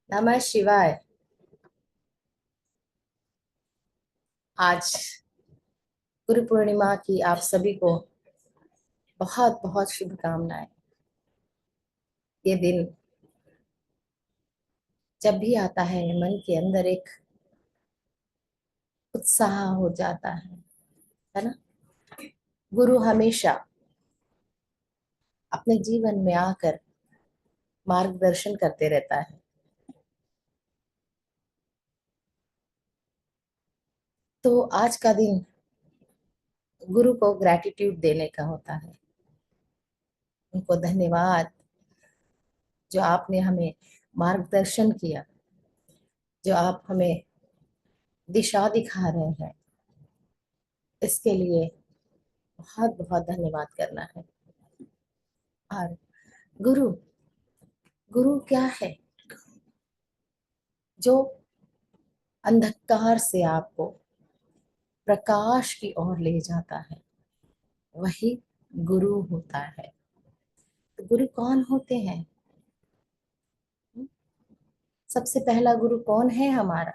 नमः शिवाय। आज गुरु पूर्णिमा की आप सभी को बहुत बहुत शुभकामनाएं। ये दिन जब भी आता है मन के अंदर एक उत्साह हो जाता है ना। गुरु हमेशा अपने जीवन में आकर मार्गदर्शन करते रहता है। तो आज का दिन गुरु को ग्रैटिट्यूड देने का होता है। उनको धन्यवाद जो आपने हमें मार्गदर्शन किया, जो आप हमें दिशा दिखा रहे हैं। इसके लिए बहुत बहुत धन्यवाद करना है। और गुरु गुरु क्या है? जो अंधकार से आपको प्रकाश की ओर ले जाता है, वही गुरु होता है। तो गुरु कौन होते हैं? सबसे पहला गुरु कौन है हमारा?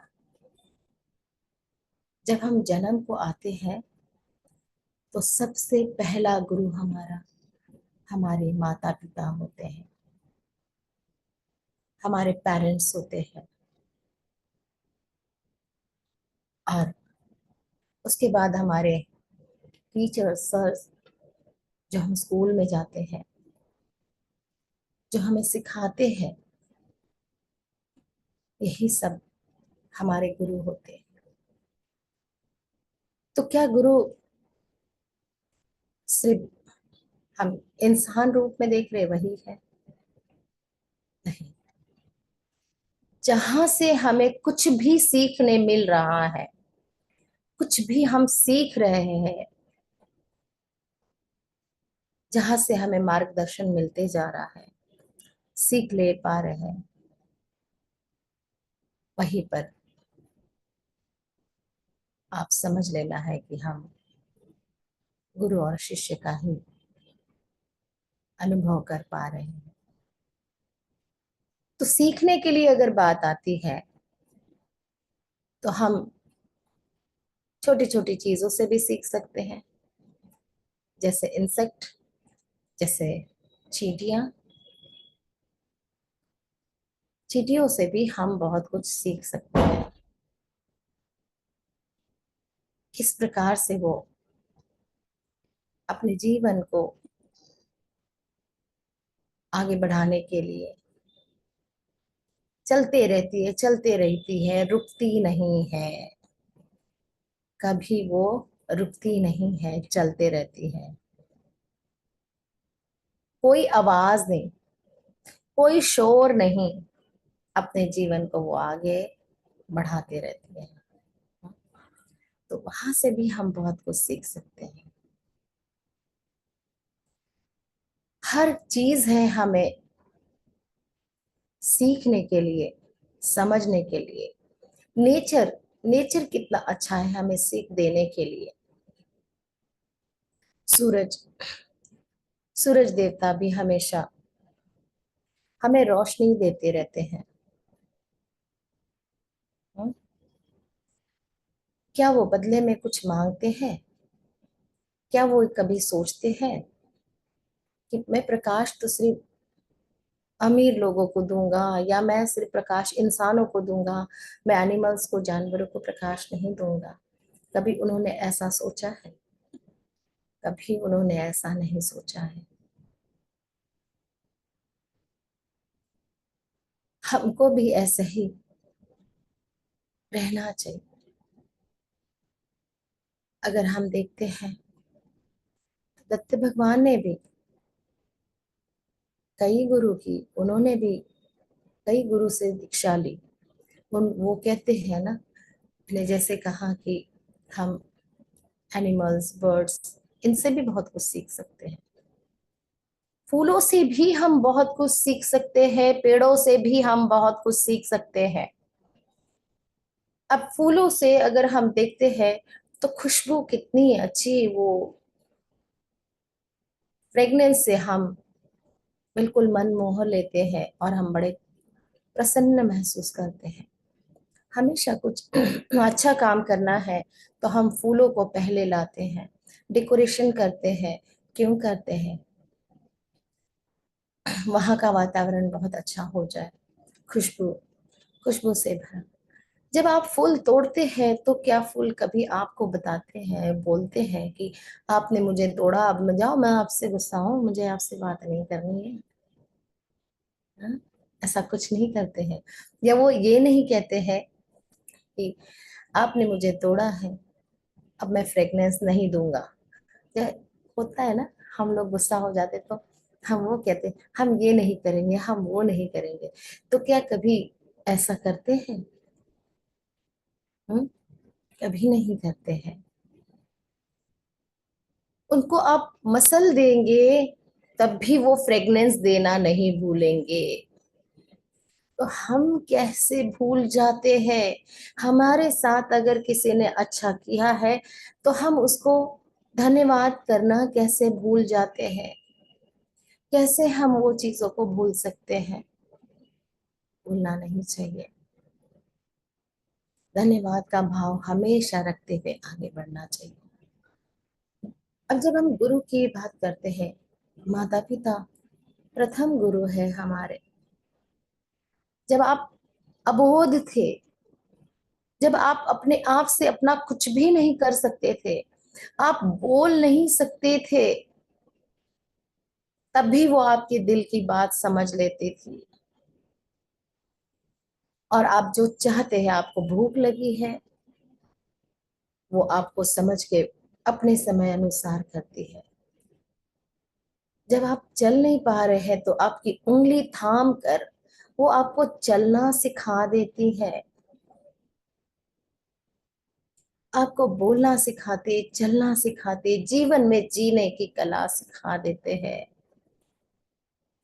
जब हम जन्म को आते हैं तो सबसे पहला गुरु हमारा हमारे माता पिता होते हैं, हमारे पेरेंट्स होते हैं। और उसके बाद हमारे टीचर्स, सर्स, जो हम स्कूल में जाते हैं, जो हमें सिखाते हैं, यही सब हमारे गुरु होते हैं। तो क्या गुरु सिर्फ हम इंसान रूप में देख रहे वही है? नहीं। जहां से हमें कुछ भी सीखने मिल रहा है, कुछ भी हम सीख रहे हैं, जहां से हमें मार्गदर्शन मिलते जा रहा है, सीख ले पा रहे हैं, वहीं पर आप समझ लेना है कि हम गुरु और शिष्य का ही अनुभव कर पा रहे हैं। तो सीखने के लिए अगर बात आती है तो हम छोटी छोटी चीजों से भी सीख सकते हैं, जैसे इंसेक्ट, जैसे चींटियां। चींटियों से भी हम बहुत कुछ सीख सकते हैं, किस प्रकार से वो अपने जीवन को आगे बढ़ाने के लिए चलते रहती है, रुकती नहीं है। कभी वो रुकती नहीं है, चलते रहती है। कोई आवाज नहीं, कोई शोर नहीं, अपने जीवन को वो आगे बढ़ाते रहती है। तो वहां से भी हम बहुत कुछ सीख सकते हैं। हर चीज है हमें सीखने के लिए, समझने के लिए। नेचर नेचर कितना अच्छा है हमें सीख देने के लिए। सूरज सूरज देवता भी हमेशा हमें रोशनी देते रहते हैं। हम्म, क्या वो बदले में कुछ मांगते हैं? क्या वो कभी सोचते हैं कि मैं प्रकाश तो सिर्फ अमीर लोगों को दूंगा, या मैं सिर्फ प्रकाश इंसानों को दूंगा, मैं एनिमल्स को, जानवरों को प्रकाश नहीं दूंगा? कभी उन्होंने ऐसा सोचा है? कभी उन्होंने ऐसा नहीं सोचा है। हमको भी ऐसे ही रहना चाहिए। अगर हम देखते हैं, दत्त भगवान ने भी कई गुरु की, उन्होंने भी कई गुरु से दीक्षा ली। वो कहते हैं ना, ने जैसे कहा कि हम एनिमल्स, बर्ड्स, इनसे भी बहुत कुछ सीख सकते हैं। फूलों से भी हम बहुत कुछ सीख सकते हैं, पेड़ों से भी हम बहुत कुछ सीख सकते हैं। अब फूलों से अगर हम देखते हैं तो खुशबू कितनी अच्छी, वो फ्रेग्रेंस से हम बिल्कुल मन मोह लेते हैं और हम बड़े प्रसन्न महसूस करते हैं। हमेशा कुछ अच्छा काम करना है तो हम फूलों को पहले लाते हैं, डेकोरेशन करते हैं। क्यों करते हैं? वहां का वातावरण बहुत अच्छा हो जाए, खुशबू खुशबू से भरा। जब आप फूल तोड़ते हैं तो क्या फूल कभी आपको बताते हैं, बोलते हैं कि आपने मुझे तोड़ा, अब मैं जाओ, मैं आपसे गुस्सा हूँ, मुझे आपसे बात नहीं करनी है? हाँ? ऐसा कुछ नहीं करते हैं। या वो ये नहीं कहते हैं कि आपने मुझे तोड़ा है, अब मैं फ्रेगनेंस नहीं दूंगा। या होता है ना, हम लोग गुस्सा हो जाते तो हम वो कहते हैं, हम ये नहीं करेंगे, हम वो नहीं करेंगे। तो क्या कभी ऐसा करते हैं? हम कभी नहीं करते हैं। उनको आप मसल देंगे तब भी वो फ्रेगनेंस देना नहीं भूलेंगे। तो हम कैसे भूल जाते हैं? हमारे साथ अगर किसी ने अच्छा किया है तो हम उसको धन्यवाद करना कैसे भूल जाते हैं? कैसे हम वो चीजों को भूल सकते हैं? भूलना नहीं चाहिए। धन्यवाद का भाव हमेशा रखते हुए आगे बढ़ना चाहिए। अब जब हम गुरु की बात करते हैं, माता पिता प्रथम गुरु है हमारे। जब आप अबोध थे, जब आप अपने आप से अपना कुछ भी नहीं कर सकते थे, आप बोल नहीं सकते थे, तब भी वो आपके दिल की बात समझ लेती थी। और आप जो चाहते हैं, आपको भूख लगी है, वो आपको समझ के अपने समय अनुसार करती है। जब आप चल नहीं पा रहे हैं तो आपकी उंगली थाम कर वो आपको चलना सिखा देती है। आपको बोलना सिखाते, चलना सिखाते, जीवन में जीने की कला सिखा देते हैं।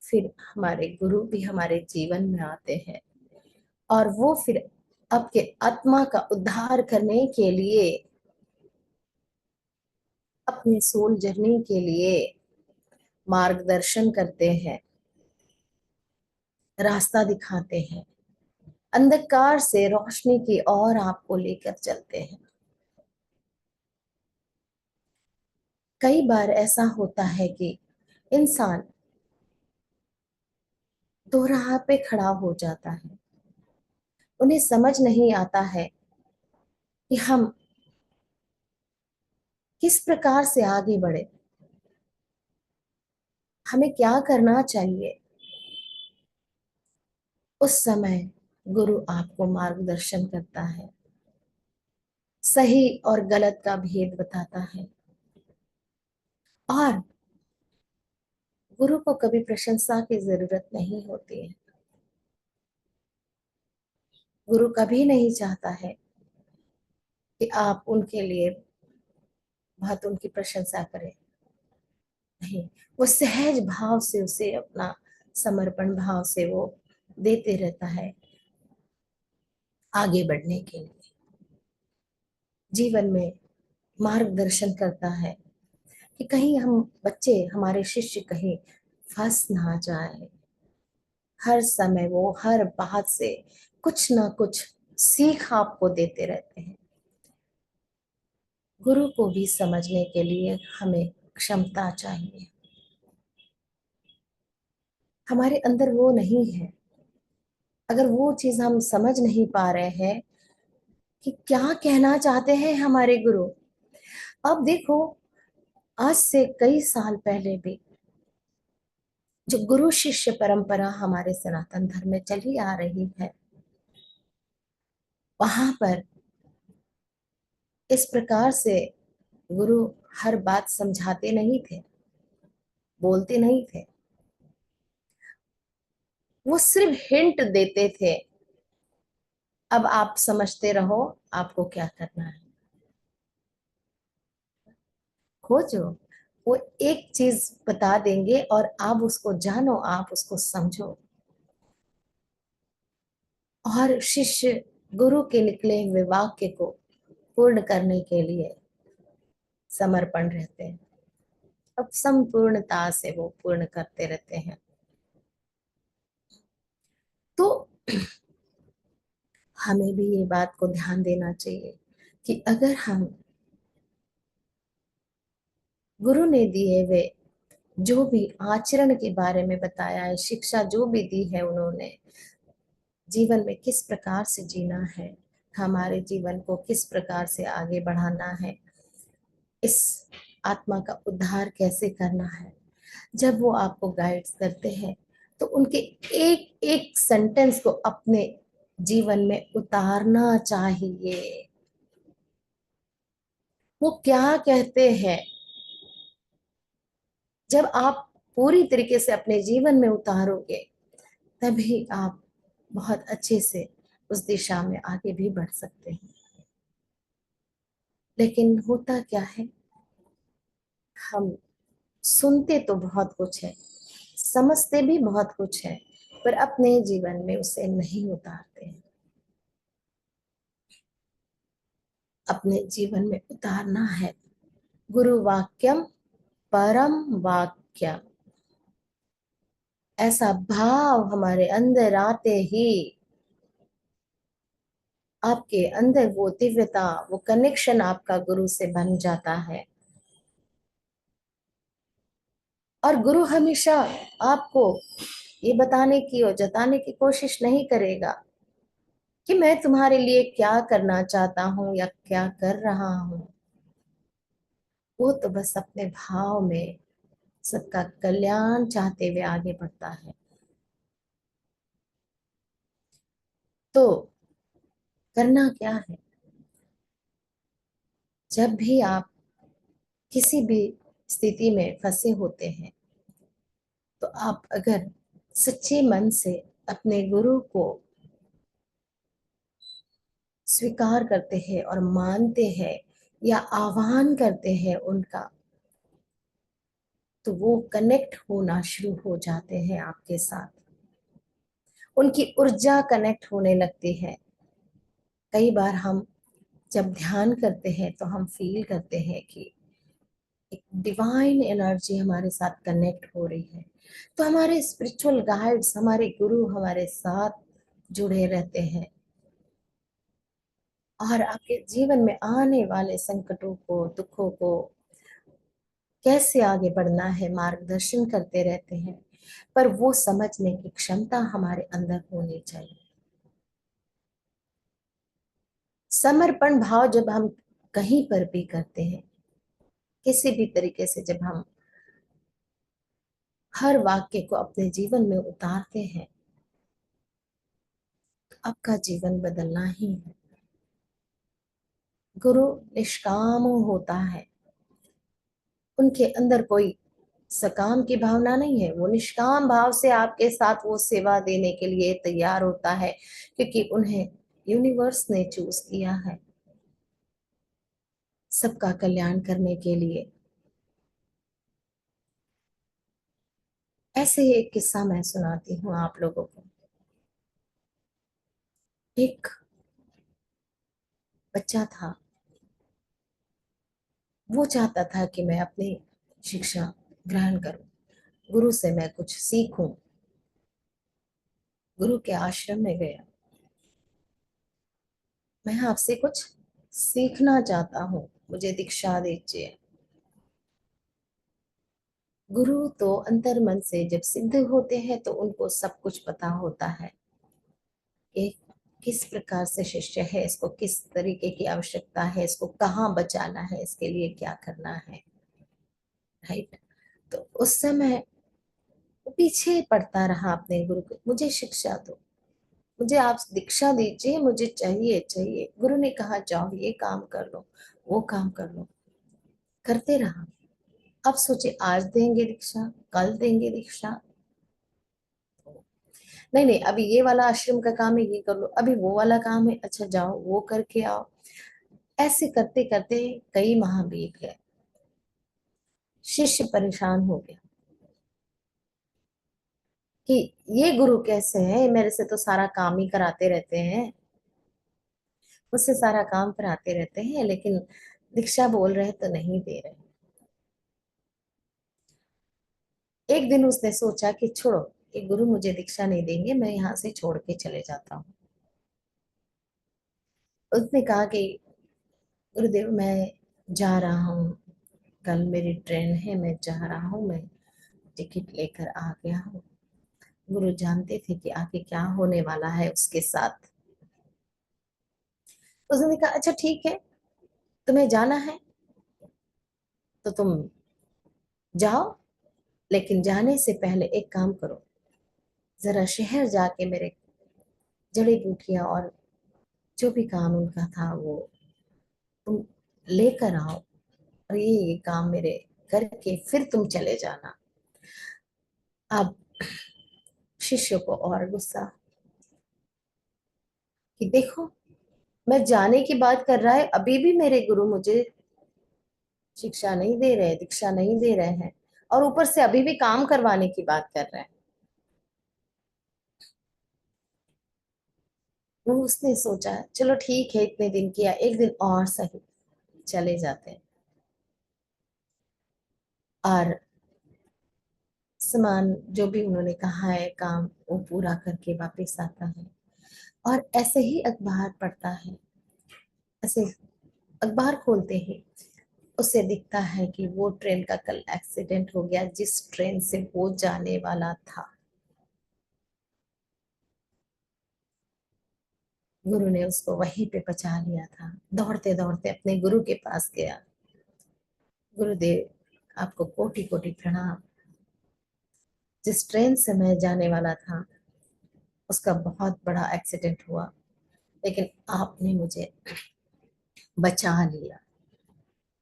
फिर हमारे गुरु भी हमारे जीवन में आते हैं और वो फिर आपके आत्मा का उद्धार करने के लिए, अपनी सोल जर्नी के लिए मार्गदर्शन करते हैं, रास्ता दिखाते हैं, अंधकार से रोशनी की ओर आपको लेकर चलते हैं। कई बार ऐसा होता है कि इंसान दो राह पे खड़ा हो जाता है। उन्हें समझ नहीं आता है कि हम किस प्रकार से आगे बढ़े, हमें क्या करना चाहिए। उस समय गुरु आपको मार्गदर्शन करता है, सही और गलत का भेद बताता है। और गुरु को कभी प्रशंसा की जरूरत नहीं होती है। गुरु कभी नहीं चाहता है कि आप उनके लिए बहुत उनकी प्रशंसा करें। नहीं, वो सहज भाव से उसे अपना समर्पण भाव से वो देते रहता है आगे बढ़ने के लिए। जीवन में मार्गदर्शन करता है कि कहीं हम बच्चे, हमारे शिष्य कहीं फंस ना जाए। हर समय वो हर बात से कुछ ना कुछ सीख आपको देते रहते हैं। गुरु को भी समझने के लिए हमें क्षमता चाहिए। हमारे अंदर वो नहीं है। अगर वो चीज हम समझ नहीं पा रहे हैं कि क्या कहना चाहते हैं हमारे गुरु। अब देखो, आज से कई साल पहले भी जो गुरु शिष्य परंपरा हमारे सनातन धर्म में चली आ रही है, वहां पर इस प्रकार से गुरु हर बात समझाते नहीं थे, बोलते नहीं थे। वो सिर्फ हिंट देते थे, अब आप समझते रहो, आपको क्या करना है, खोजो। वो एक चीज बता देंगे और आप उसको जानो, आप उसको समझो। और शिष्य गुरु के निकले हुए वाक्य को पूर्ण करने के लिए समर्पण रहते हैं। अब संपूर्णता से वो पूर्ण करते रहते हैं। तो हमें भी ये बात को ध्यान देना चाहिए कि अगर हम गुरु ने दिए हुए जो भी आचरण के बारे में बताया है, शिक्षा जो भी दी है उन्होंने, जीवन में किस प्रकार से जीना है, हमारे जीवन को किस प्रकार से आगे बढ़ाना है, इस आत्मा का उद्धार कैसे करना है, जब वो आपको गाइड्स करते हैं तो उनके एक एक सेंटेंस को अपने जीवन में उतारना चाहिए। वो क्या कहते हैं, जब आप पूरी तरीके से अपने जीवन में उतारोगे तभी आप बहुत अच्छे से उस दिशा में आगे भी बढ़ सकते हैं। लेकिन होता क्या है, हम सुनते तो बहुत कुछ है, समझते भी बहुत कुछ है, पर अपने जीवन में उसे नहीं उतारते हैं। अपने जीवन में उतारना है। गुरु वाक्यम परम वाक्यम, ऐसा भाव हमारे अंदर आते ही आपके अंदर वो दिव्यता, वो कनेक्शन आपका गुरु से बन जाता है। और गुरु हमेशा आपको ये बताने की और जताने की कोशिश नहीं करेगा कि मैं तुम्हारे लिए क्या करना चाहता हूं या क्या कर रहा हूं। वो तो बस अपने भाव में सबका कल्याण चाहते हुए आगे बढ़ता है। तो करना क्या है, जब भी आप किसी भी स्थिति में फंसे होते हैं तो आप अगर सच्चे मन से अपने गुरु को स्वीकार करते हैं और मानते हैं या आह्वान करते हैं उनका, तो वो कनेक्ट होना शुरू हो जाते हैं आपके साथ। उनकी ऊर्जा कनेक्ट होने लगती है। कई बार हम जब ध्यान करते हैं तो हम फील करते हैं कि एक डिवाइन एनर्जी हमारे साथ कनेक्ट हो रही है। तो हमारे स्पिरिचुअल गाइड्स, हमारे गुरु हमारे साथ जुड़े रहते हैं और आपके जीवन में आने वाले संकटों को, दुखों को कैसे आगे बढ़ना है मार्गदर्शन करते रहते हैं। पर वो समझने की क्षमता हमारे अंदर होनी चाहिए। समर्पण भाव जब हम कहीं पर भी करते हैं, किसी भी तरीके से जब हम हर वाक्य को अपने जीवन में उतारते हैं, तो आपका जीवन बदलना ही है। गुरु निष्काम होता है, उनके अंदर कोई सकाम की भावना नहीं है। वो निष्काम भाव से आपके साथ वो सेवा देने के लिए तैयार होता है, क्योंकि उन्हें यूनिवर्स ने चूज किया है सबका कल्याण करने के लिए। ऐसे ही एक किस्सा मैं सुनाती हूँ आप लोगों को। एक बच्चा था, वो चाहता था कि मैं अपनी शिक्षा ग्रहण करूं, गुरु से मैं कुछ सीखूं। गुरु के आश्रम में गया, मैं आपसे कुछ सीखना चाहता हूँ, मुझे दीक्षा दीजिए। गुरु तो अंतर मन से जब सिद्ध होते हैं तो उनको सब कुछ पता होता है कि किस प्रकार से शिष्य है, इसको किस तरीके की आवश्यकता है, इसको कहाँ बचाना है, इसके लिए क्या करना है। राइट। तो उस समय वो पीछे पड़ता रहा अपने गुरु को, मुझे शिक्षा दो, मुझे आप दीक्षा दीजिए, मुझे चाहिए चाहिए। गुरु ने कहा जाओ ये काम कर लो, वो काम कर लो, करते रहा। अब सोचे आज देंगे दीक्षा, कल देंगे दीक्षा, नहीं नहीं अभी ये वाला आश्रम का काम है ये कर लो, अभी वो वाला काम है, अच्छा जाओ वो करके आओ। ऐसे करते करते कई माह बीत गए। शिष्य परेशान हो गया कि ये गुरु कैसे हैं, मेरे से तो सारा काम ही कराते रहते हैं, मुझसे सारा काम कराते रहते हैं, लेकिन दीक्षा बोल रहे तो नहीं दे रहे। एक दिन उसने सोचा कि छोड़ो, कि गुरु मुझे दीक्षा नहीं देंगे, मैं यहाँ से छोड़ के चले जाता हूँ। उसने कहा कि गुरुदेव मैं जा रहा हूँ, कल मेरी ट्रेन है, मैं जा रहा हूँ, मैं टिकट लेकर आ गया हूँ। गुरु जानते थे कि आगे क्या होने वाला है उसके साथ। उसने कहा अच्छा ठीक है, तुम्हें जाना है तो तुम जाओ, लेकिन जाने से पहले एक काम करो, जरा शहर जाके मेरे जड़ी बूटियां और जो भी काम उनका था वो तुम लेकर आओ, और ये काम मेरे करके फिर तुम चले जाना। अब शिष्य को और गुस्सा कि देखो, मैं जाने की बात कर रहा है, अभी भी मेरे गुरु मुझे शिक्षा नहीं दे रहे, दीक्षा नहीं दे रहे हैं, और ऊपर से अभी भी काम करवाने की बात कर रहे हैं। वो उसने सोचा चलो ठीक है, इतने दिन किया, एक दिन और सही, चले जाते हैं। और सामान जो भी उन्होंने कहा है काम वो पूरा करके वापस आता है। और ऐसे ही अखबार पढ़ता है, ऐसे अखबार खोलते ही उसे दिखता है कि वो ट्रेन का कल एक्सीडेंट हो गया जिस ट्रेन से वो जाने वाला था। गुरु ने उसको वहीं पे बचा लिया था। दौड़ते दौड़ते अपने गुरु के पास गया। गुरुदेव आपको कोटि कोटि प्रणाम, जिस ट्रेन से मैं जाने वाला था उसका बहुत बड़ा एक्सीडेंट हुआ, लेकिन आपने मुझे बचा लिया।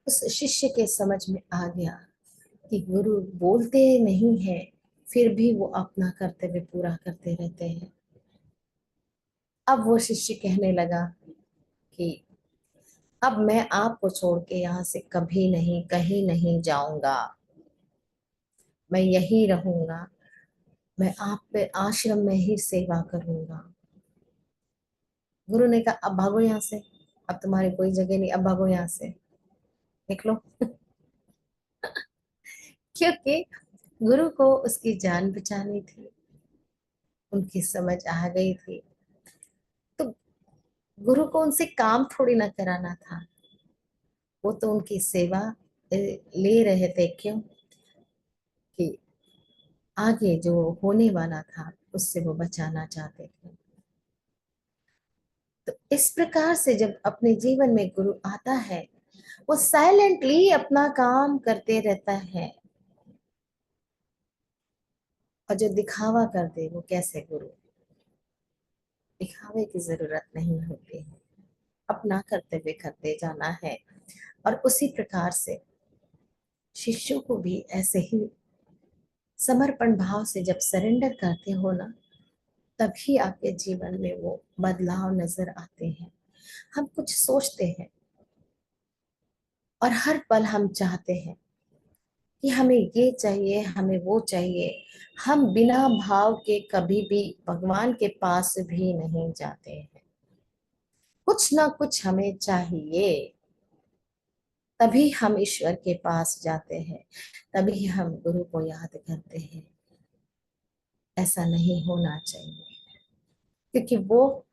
उस शिष्य के समझ में आ गया कि गुरु बोलते नहीं है, फिर भी वो अपना कर्तव्य पूरा करते रहते हैं। अब वो शिष्य कहने लगा कि अब मैं आपको छोड़ के यहाँ से कभी नहीं, कहीं नहीं जाऊंगा, मैं यही रहूंगा, मैं आप पे आश्रम में ही सेवा करूंगा। गुरु ने कहा अब भागो यहाँ से, अब तुम्हारी कोई जगह नहीं, अब भागो यहाँ से, निकलो। क्योंकि गुरु को उसकी जान बचानी थी, उनकी समझ आ गई थी। तो गुरु को उनसे काम थोड़ी ना कराना था, वो तो उनकी सेवा ले रहे थे। क्यों कि आगे जो होने वाला था उससे वो बचाना चाहते थे। तो इस प्रकार से जब अपने जीवन में गुरु आता है, वो साइलेंटली अपना काम करते रहता है। और जो दिखावा कर दे वो कैसे गुरु, दिखावे की जरूरत नहीं होती है, अपना कर्तव्य करते जाना है। और उसी प्रकार से शिष्यों को भी ऐसे ही समर्पण भाव से जब सरेंडर करते हो ना, तभी आपके जीवन में वो बदलाव नजर आते हैं। हम कुछ सोचते हैं और हर पल हम चाहते हैं कि हमें ये चाहिए, हमें वो चाहिए। हम बिना भाव के कभी भी भगवान के पास भी नहीं जाते हैं। कुछ ना कुछ हमें चाहिए, तभी हम ईश्वर के पास जाते हैं, तभी हम गुरु को याद करते हैं। ऐसा नहीं होना चाहिए, क्योंकि वो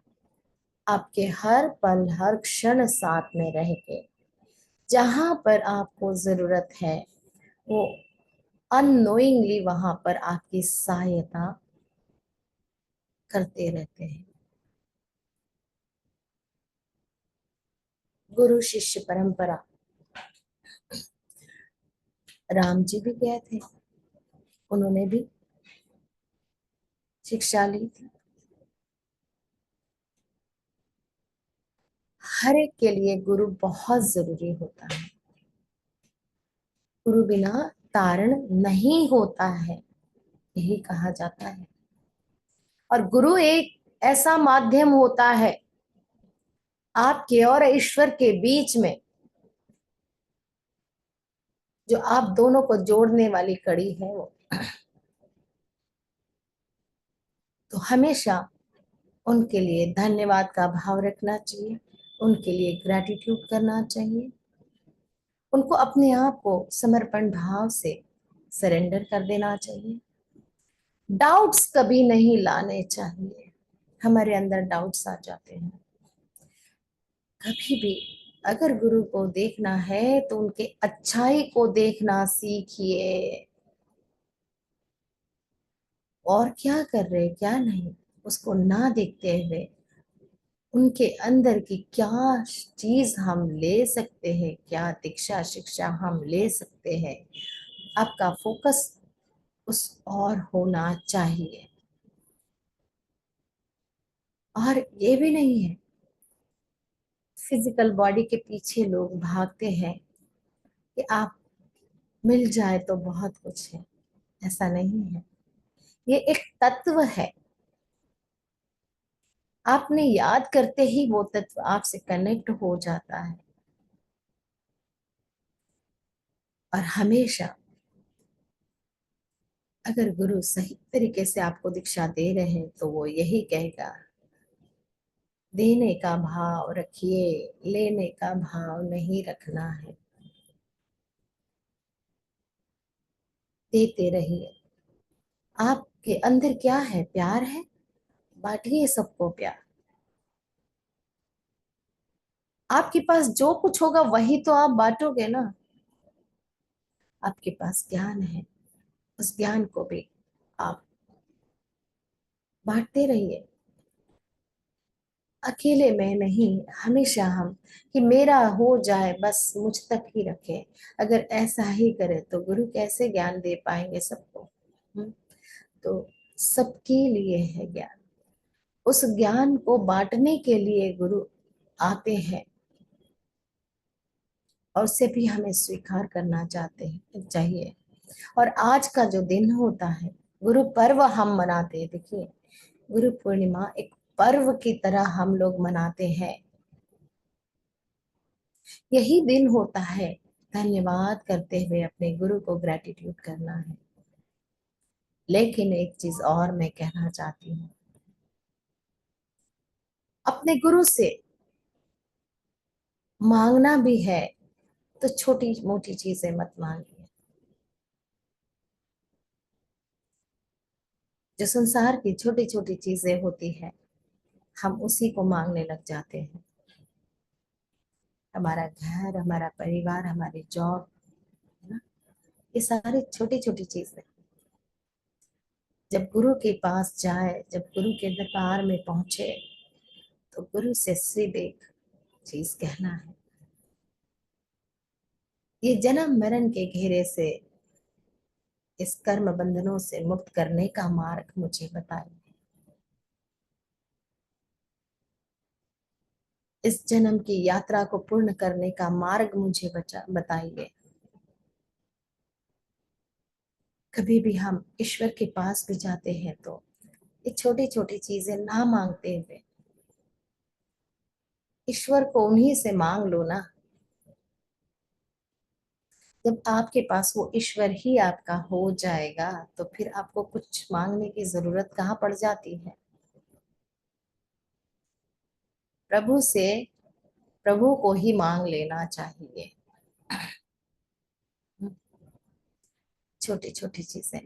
आपके हर पल हर क्षण साथ में रह के जहां पर आपको जरूरत है वो अननोइंगली वहां पर आपकी सहायता करते रहते हैं। गुरु शिष्य परंपरा, राम जी भी गए थे, उन्होंने भी शिक्षा ली थी। हर एक के लिए गुरु बहुत जरूरी होता है। गुरु बिना तारण नहीं होता है, यही कहा जाता है। और गुरु एक ऐसा माध्यम होता है आपके और ईश्वर के बीच में, जो आप दोनों को जोड़ने वाली कड़ी है वो। तो हमेशा उनके लिए धन्यवाद का भाव रखना चाहिए, उनके लिए ग्रैटिट्यूड करना चाहिए, उनको अपने आप को समर्पण भाव से सरेंडर कर देना चाहिए। डाउट्स कभी नहीं लाने चाहिए। हमारे अंदर डाउट्स आ जाते हैं कभी भी। अगर गुरु को देखना है तो उनके अच्छाई को देखना सीखिए, और क्या कर रहे क्या नहीं उसको ना देखते हुए उनके अंदर की क्या चीज हम ले सकते हैं, क्या दीक्षा शिक्षा हम ले सकते हैं, आपका फोकस उस और होना चाहिए। और ये भी नहीं है फिजिकल बॉडी के पीछे लोग भागते हैं कि आप मिल जाए तो बहुत कुछ है, ऐसा नहीं है। ये एक तत्व है, आपने याद करते ही वो तत्व आपसे कनेक्ट हो जाता है। और हमेशा अगर गुरु सही तरीके से आपको दीक्षा दे रहे हैं तो वो यही कहेगा, देने का भाव रखिए, लेने का भाव नहीं रखना है। देते रहिए। आपके अंदर क्या है? प्यार है, बांटिए सबको प्यार। आपके पास जो कुछ होगा वही तो आप बांटोगे ना। आपके पास ज्ञान है, उस ज्ञान को भी आप बांटते रहिए। अकेले में नहीं, हमेशा हम कि मेरा हो जाए बस मुझ तक ही रखे। अगर ऐसा ही करे तो गुरु कैसे ज्ञान दे पाएंगे सबको? हम्म, तो सबके लिए है ज्ञान। उस ज्ञान को बांटने के लिए गुरु आते हैं, और उसे भी हमें स्वीकार करना चाहते हैं चाहिए। और आज का जो दिन होता है, गुरु पर्व हम मनाते हैं। देखिए, गुरु पूर्णिमा एक पर्व की तरह हम लोग मनाते हैं। यही दिन होता है धन्यवाद करते हुए अपने गुरु को ग्रेटिट्यूड करना है। लेकिन एक चीज और मैं कहना चाहती हूँ, अपने गुरु से मांगना भी है तो छोटी मोटी चीजें मत मांगिए। जो संसार की छोटी छोटी चीजें होती है, हम उसी को मांगने लग जाते हैं। हमारा घर, हमारा परिवार, हमारी जॉब, है ना, ये सारी छोटी छोटी चीजें जब गुरु के पास जाए, जब गुरु के दरबार में पहुंचे, तो गुरु से सिर्फ एक चीज कहना है, ये जन्म मरण के घेरे से, इस कर्म बंधनों से मुक्त करने का मार्ग मुझे बताइए। इस जन्म की यात्रा को पूर्ण करने का मार्ग मुझे बचा बताइए। कभी भी हम ईश्वर के पास भी जाते हैं तो ये छोटी छोटी चीजें ना मांगते हुए ईश्वर को उन्हीं से मांग लो ना। जब आपके पास वो ईश्वर ही आपका हो जाएगा तो फिर आपको कुछ मांगने की जरूरत कहाँ पड़ जाती है। प्रभु से प्रभु को ही मांग लेना चाहिए। छोटी छोटी चीजें।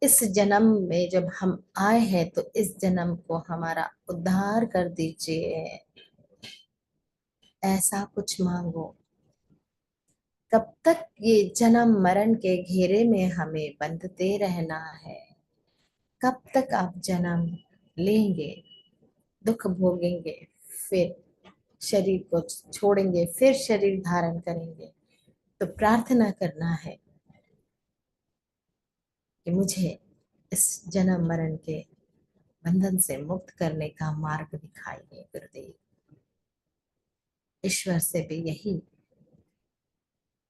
इस जन्म में जब हम आए हैं तो इस जन्म को हमारा उद्धार कर दीजिए, ऐसा कुछ मांगो। कब तक ये जन्म मरण के घेरे में हमें बंधते रहना है? कब तक आप जन्म लेंगे, दुख भोगेंगे, फिर शरीर को छोड़ेंगे, फिर शरीर धारण करेंगे? तो प्रार्थना करना है कि मुझे इस जन्म मरण के बंधन से मुक्त करने का मार्ग दिखाइए गुरुदेव। ईश्वर से भी यही,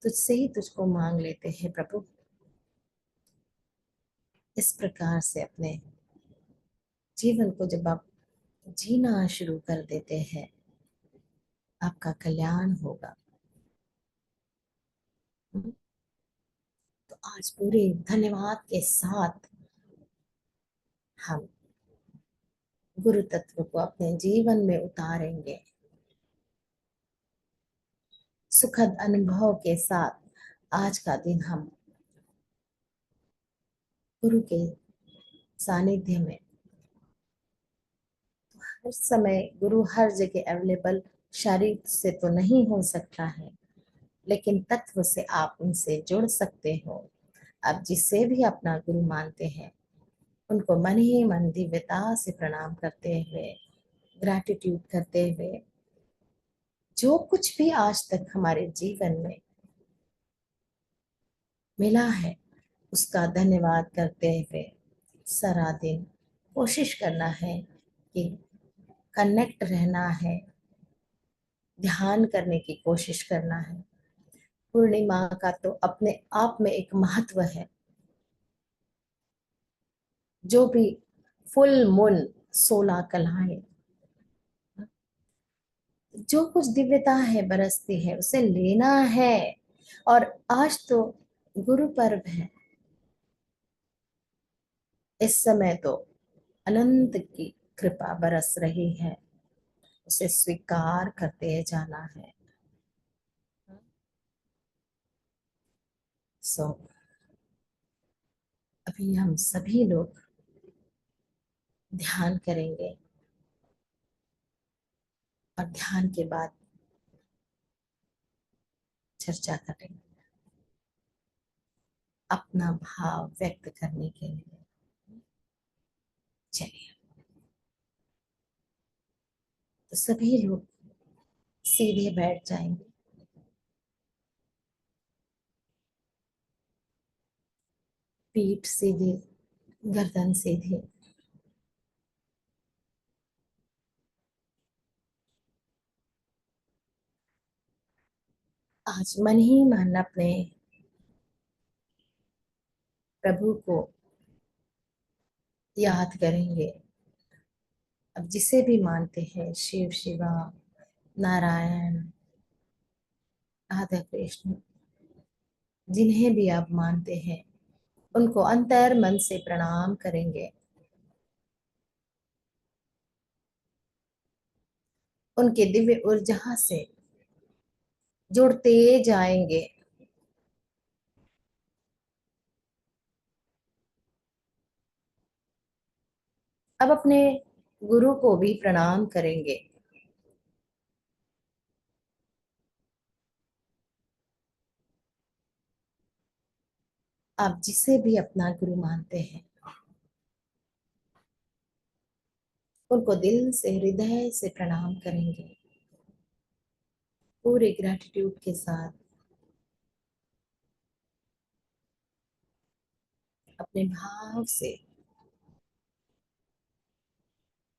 तुझसे ही तुझको मांग लेते हैं प्रभु। इस प्रकार से अपने जीवन को जब आप जीना शुरू कर देते हैं, आपका कल्याण होगा। तो आज पूरे धन्यवाद के साथ हम गुरु तत्व को अपने जीवन में उतारेंगे, सुखद अनुभव के साथ आज का दिन हम गुरु के सानिध्य में हर समय गुरु हर जगह अवेलेबल शारीर से तो नहीं हो सकता है, लेकिन तत्व से आप उनसे जुड़ सकते हो। आप जिसे भी अपना गुरु मानते हैं उनको मन ही मन दिव्यता से प्रणाम करते हुए, ग्रैटिट्यूड करते हुए, जो कुछ भी आज तक हमारे जीवन में मिला है उसका धन्यवाद करते हुए सारा दिन कोशिश करना है कि कनेक्ट रहना है, ध्यान करने की कोशिश करना है। पूर्णिमा का तो अपने आप में एक महत्व है। जो भी फुल मून, 16 कलाएं, जो कुछ दिव्यता है बरसती है उसे लेना है। और आज तो गुरु पर्व है, इस समय तो अनंत की कृपा बरस रही है, उसे स्वीकार करते जाना है। सो अभी हम सभी लोग ध्यान करेंगे और ध्यान के बाद चर्चा करेंगे अपना भाव व्यक्त करने के लिए। चलिए, तो सभी लोग सीधे बैठ जाएंगे, पीठ सीधी, गर्दन सीधी। आज मन ही मन अपने प्रभु को याद करेंगे। अब जिसे भी मानते हैं, शिव, शिवा, नारायण, राधा कृष्ण, जिन्हें भी आप मानते हैं उनको अंतर मन से प्रणाम करेंगे। उनके दिव्य ऊर्जा से जुड़ते जाएंगे। अब अपने गुरु को भी प्रणाम करेंगे। आप जिसे भी अपना गुरु मानते हैं उनको दिल से, हृदय से प्रणाम करेंगे, पूरे ग्रेटिट्यूड के साथ, अपने भाव से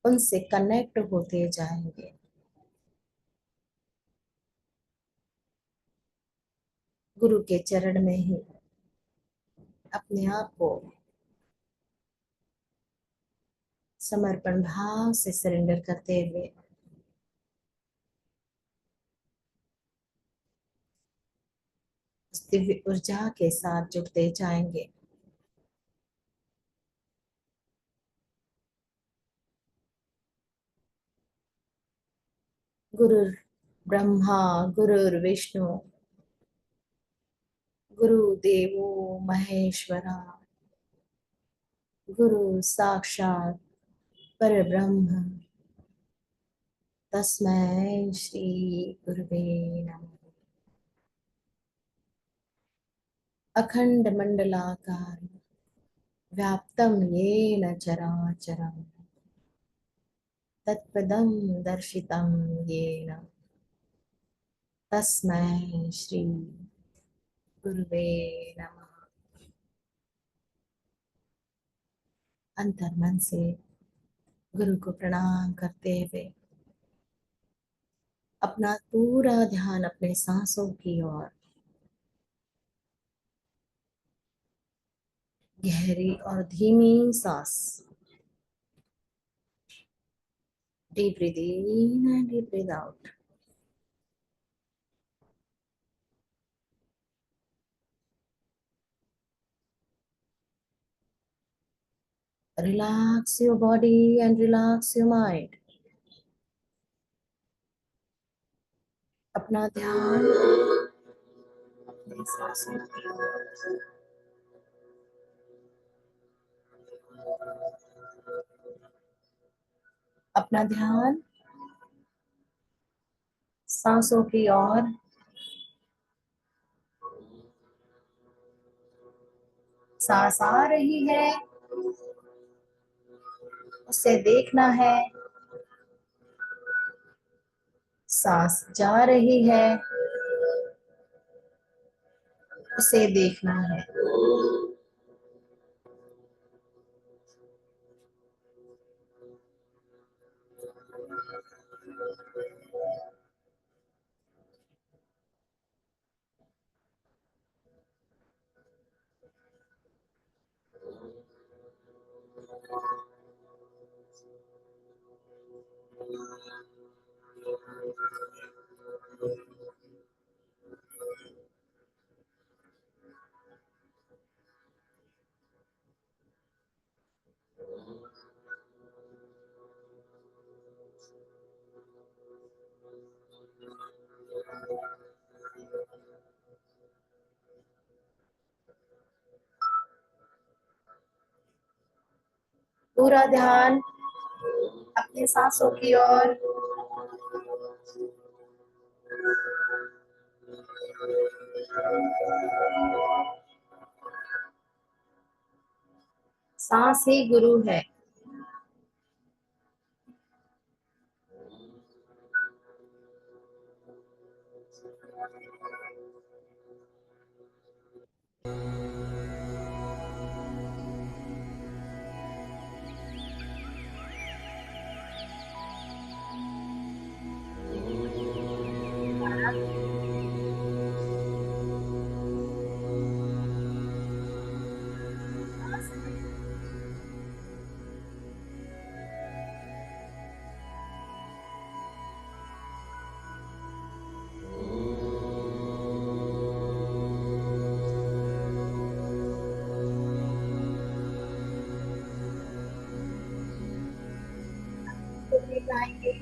उनसे कनेक्ट होते जाएंगे। गुरु के चरण में ही अपने आप को समर्पण भाव से सरेंडर करते हुए उस दिव्य ऊर्जा के साथ जुड़ते जाएंगे। गुरुर् ब्रह्मा, गुरुर्विष्णु, गुरुदेवो महेश्वरा, गुरु साक्षात परब्रह्म, तस्मै श्री गुरुवे नमः। अखंड मंडलाकार व्याप्तं येन चराचरं तत्पदं दर्शितं येन तस्मै श्री गुरुवे नमः। अंतर मन से गुरु को प्रणाम करते हुए अपना पूरा ध्यान अपने सांसों की ओर, गहरी और धीमी सांस, deep breath in and deep breath out. Relax your body and relax your mind. अपना ध्यान अपने सांसों की ओर, अपना ध्यान सांसों की ओर सांस आ रही है उसे देखना है, सांस जा रही है उसे देखना है। पूरा ध्यान अपने सांसों की ओर, सांस ही गुरु है। जाएंगे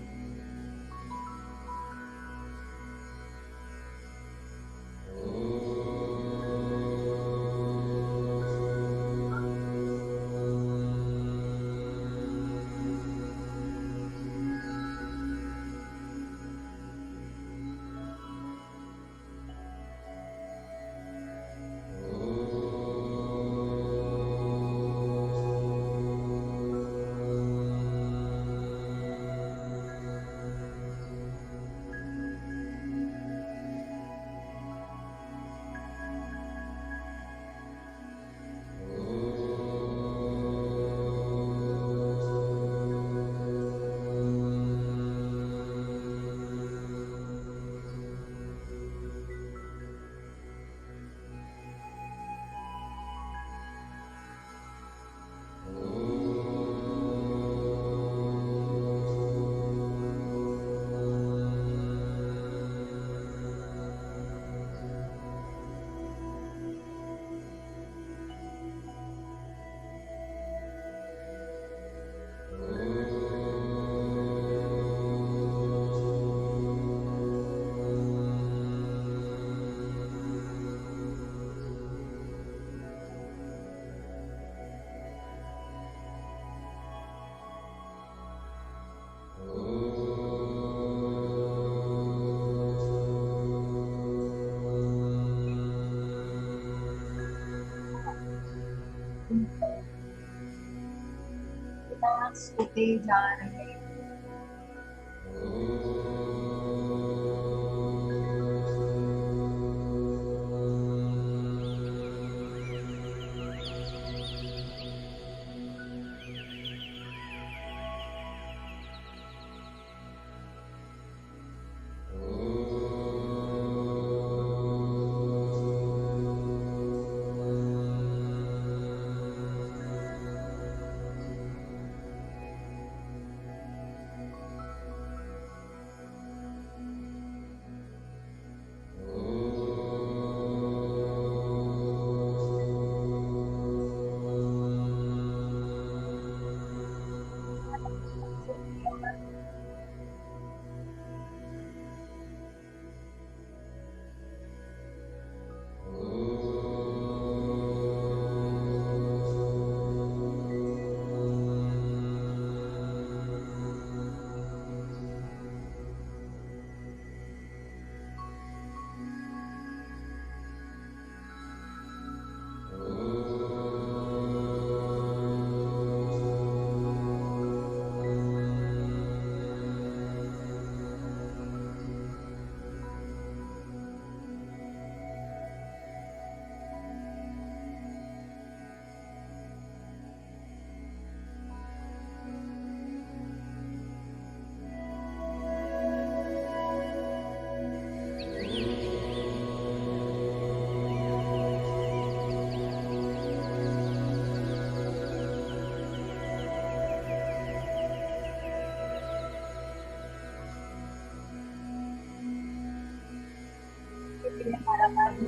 सोते जा रहे हैं। फिर हमारा भाई।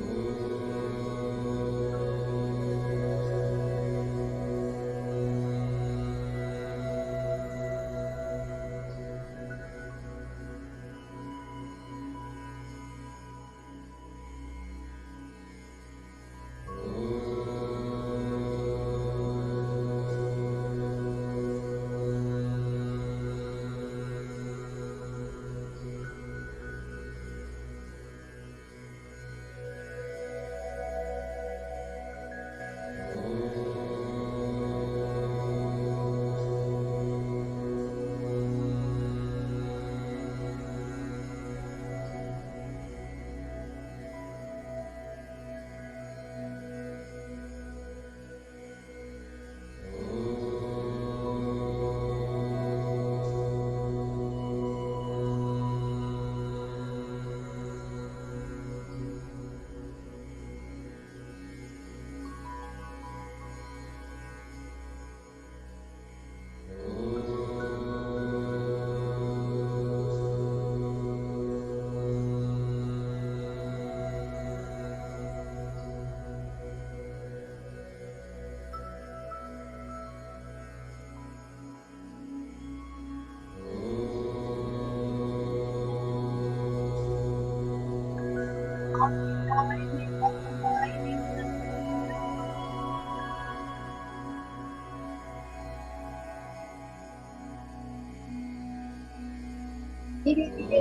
धीरे धीरे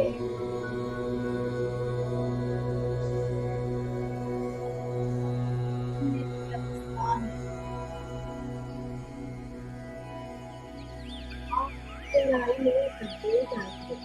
धीरे धीरे अब स्थान है। आप लड़ाई नहीं करते जाते।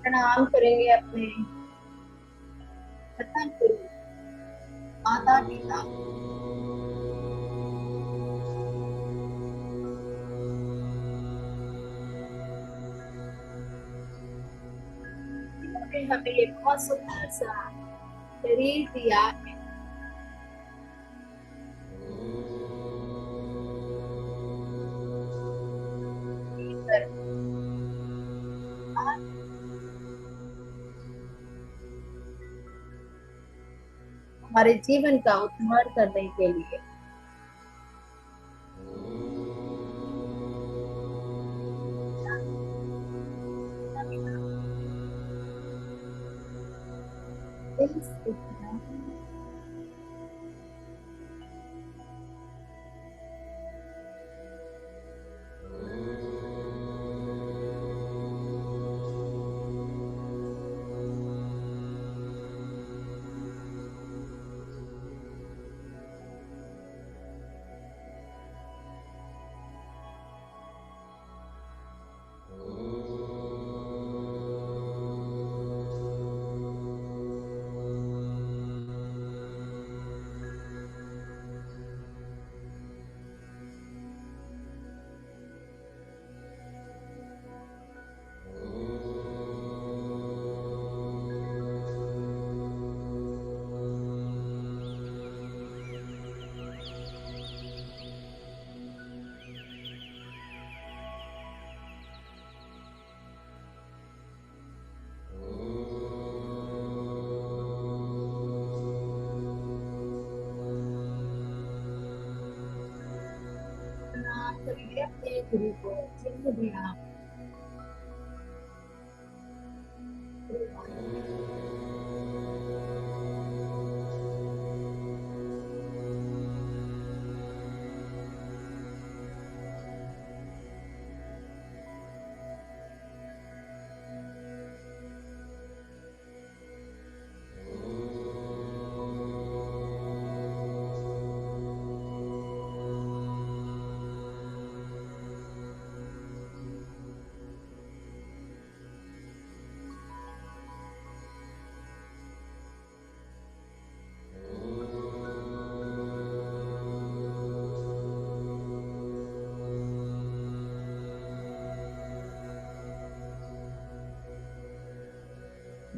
प्रणाम करेंगे अपने पतन गुरु, माता पिता, जिन्होंने हमें ये बहुत सुंदर सा शरीर दिया है। पर आज हमारे जीवन का उद्धार करने के लिए इस इतना प्रणाम करेंगे अपने गुरु को, जिन्होंने दिया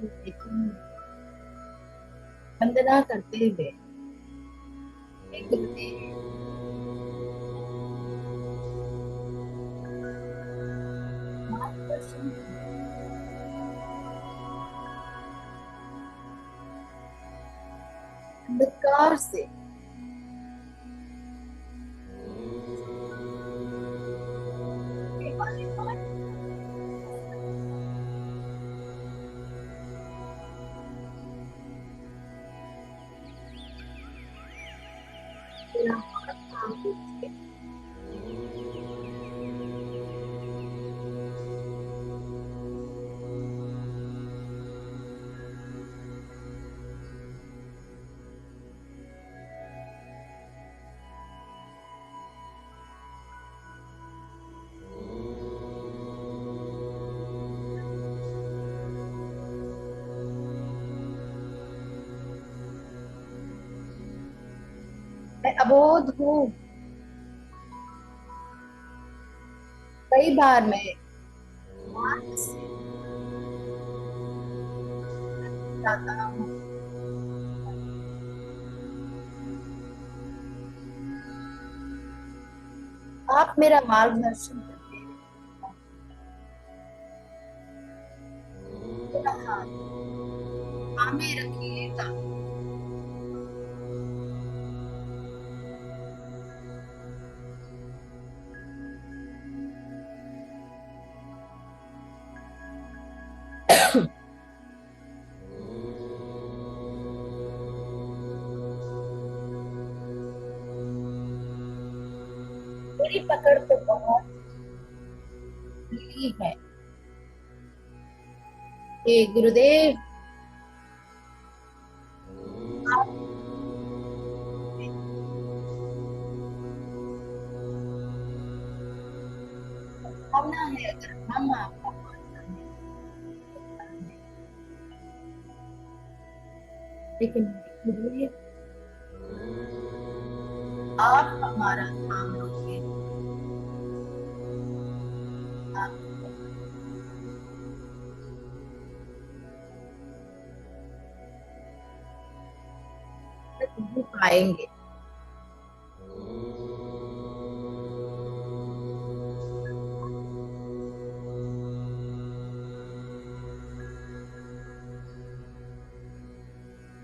देखेंगे, वंदना करते हुए, हे गुरुदेव, मार्गदर्शन अंधकार से होने वाले मार्ग मेरा हाथ थाम लीजिए। मैं अबोध हूँ। कई बार मैं मार्ग से जाता हूँ। आप मेरा मार्गदर्शन करते हैं। मेरा हाथ थामे रखिएगा। मेरी पकड़ तो बहुत ढीली है। हे गुरुदेव, आप भावना है, अगर हम आपका मानना है, लेकिन हे गुरुदेव, आप हमारा काम लोगे। आप तक नहीं पाएंगे।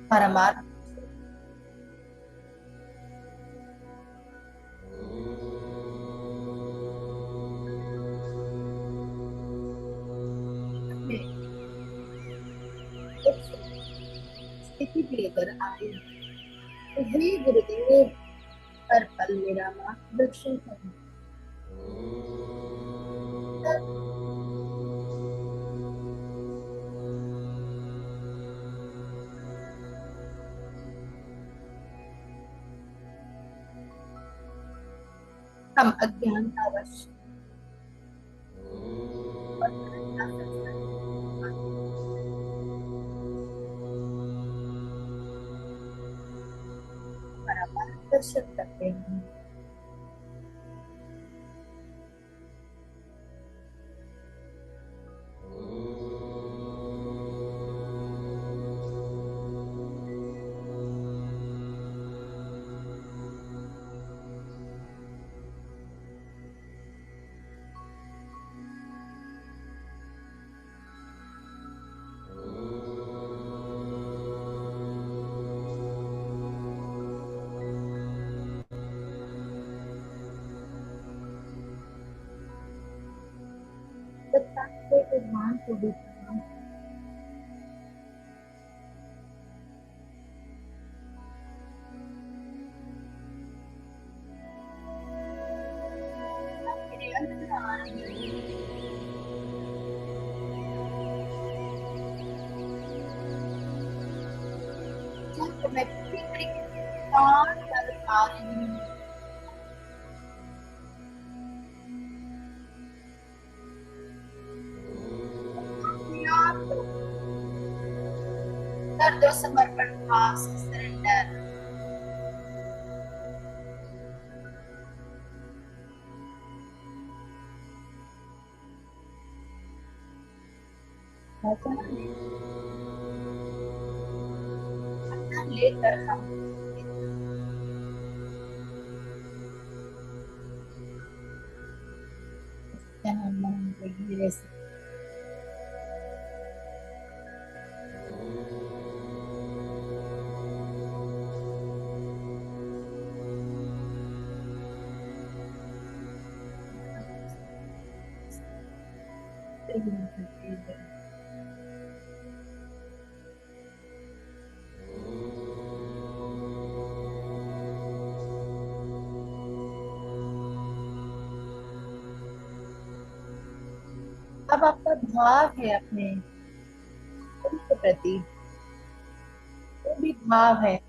हमारा मार्ग में कुछ स्थिति भी अगर आए, तो हे गुरुदेव, हर पल मेरा मार्गदर्शन करें। हम अज्ञानतावश और हमारा मार्गदर्शन करते हैं। दत्तात्रेय भगवान को भी प्रणाम। मेरे अंदर आ रही है। जब मैं पूरी तरीके से शांत कर पा रही हूँ, अपने आप को कर दो समर्पण भाव से सरेंडर। ऐसा नहीं, लेकर हम जन्म धीरे से करते हैं। अब आपका भाव है अपने गुरु के प्रति, वो भी भाव है।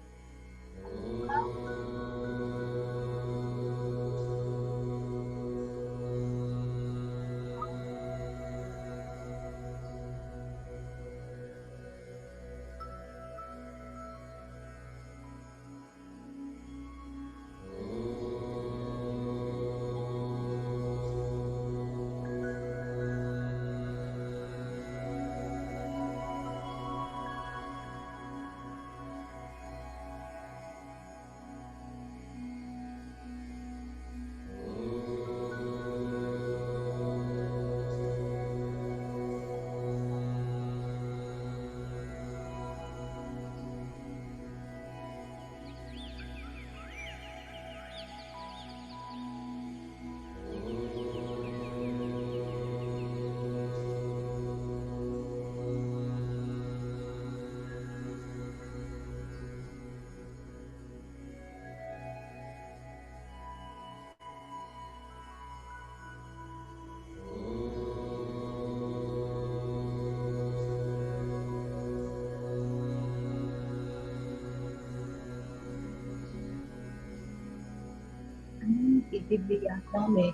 की दिव्य यात्रा में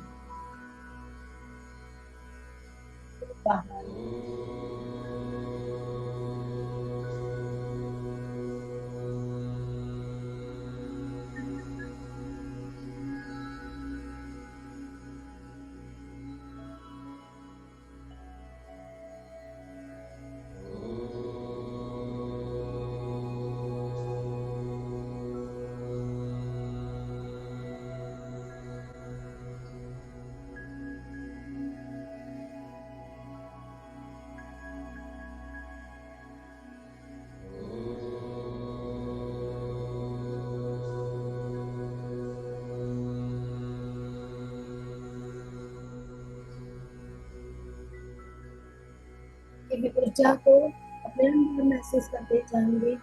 बाहर की ऊर्जा को अपने अंदर महसूस करते जाएंगे।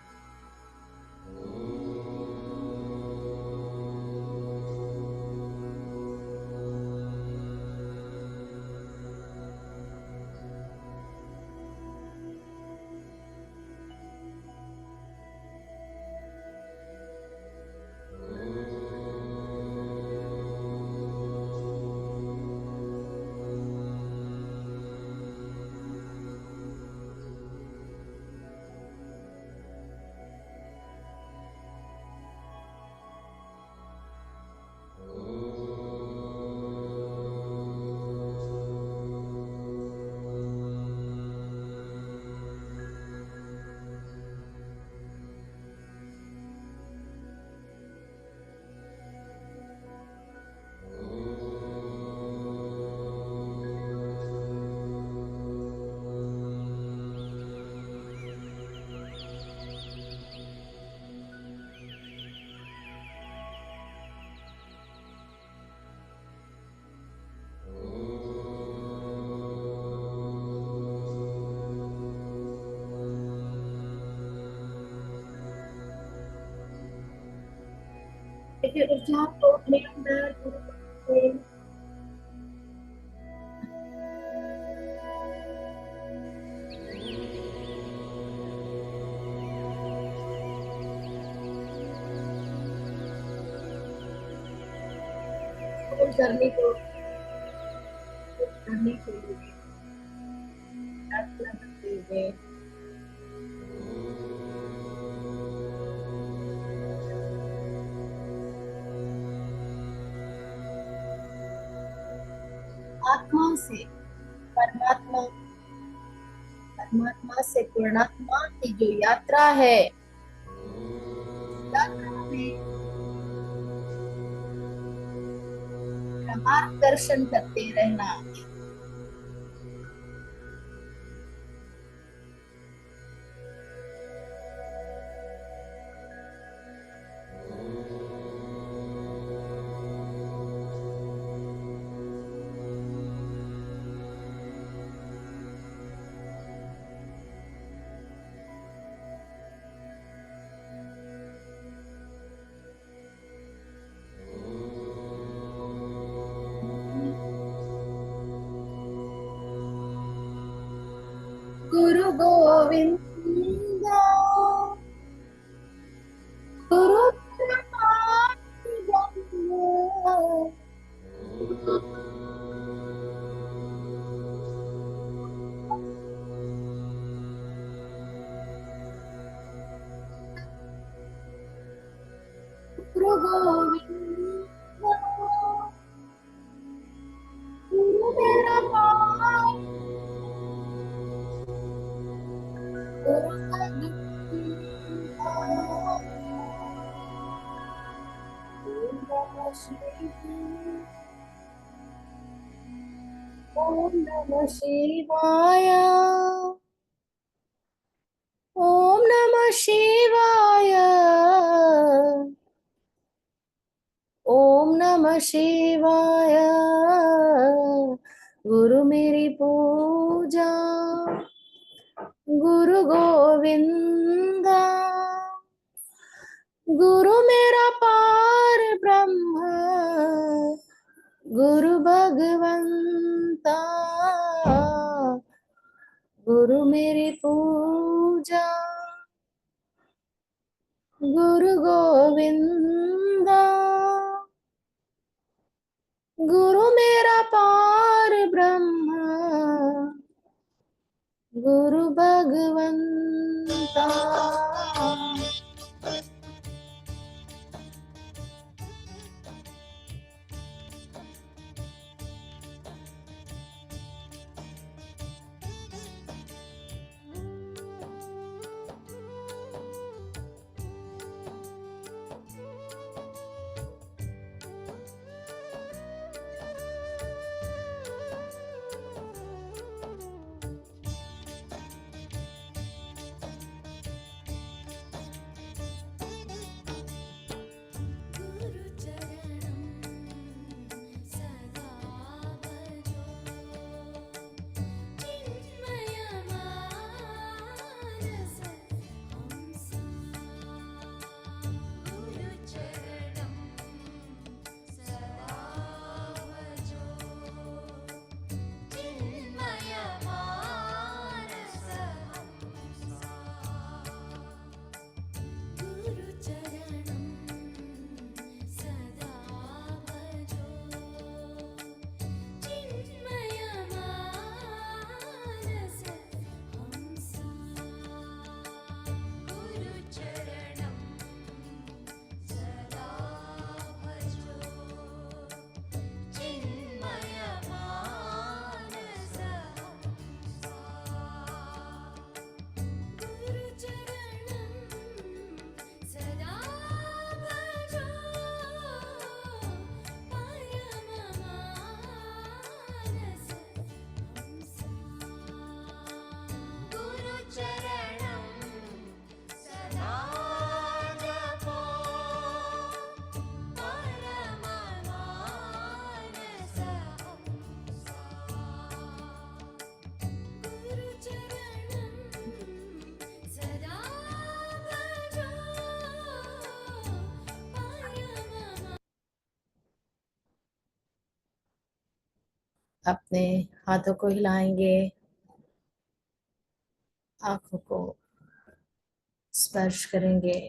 देखिए ऊर्जा को अपने अंदर करने को करने के लिए यात्रा करते हुए आत्मा से परमात्मा, परमात्मा से पूर्णात्मा की जो यात्रा है यात्रा में मार्गदर्शन करते रहना। गुरु गोविंद गुरु गुरु गोविंद गुरु मेरा पार गुरु ओम नमः शिवाय ओम नमः शिवाय ओम नमः शिवाय गुरु मेरी पूजा गुरु गोविंदा गुरु मेरा पार ब्रह्म गुरु भगवंता गुरु मेरी पूजा गुरु गोविंदा गुरु मेरा पार ब्रह्म गुरु भगवंता। अपने हाथों को हिलाएंगे, आंखों को स्पर्श करेंगे।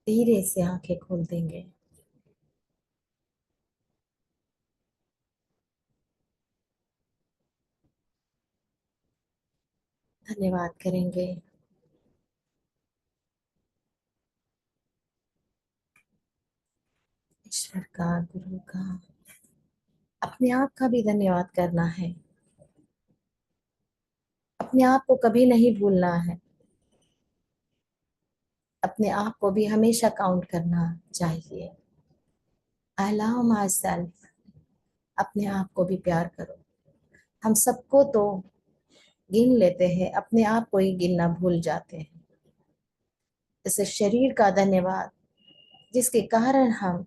धीरे से आंखें खोल देंगे। धन्यवाद करेंगे। ईश्वर का, गुरु का, अपने आप का भी धन्यवाद करना है, अपने आप को कभी नहीं भूलना है, अपने आप को भी हमेशा काउंट करना चाहिए। I love my self. अपने आप को भी प्यार करो। हम सबको तो गिन लेते हैं, अपने आप को ही गिनना भूल जाते हैं। जैसे शरीर का धन्यवाद, जिसके कारण हम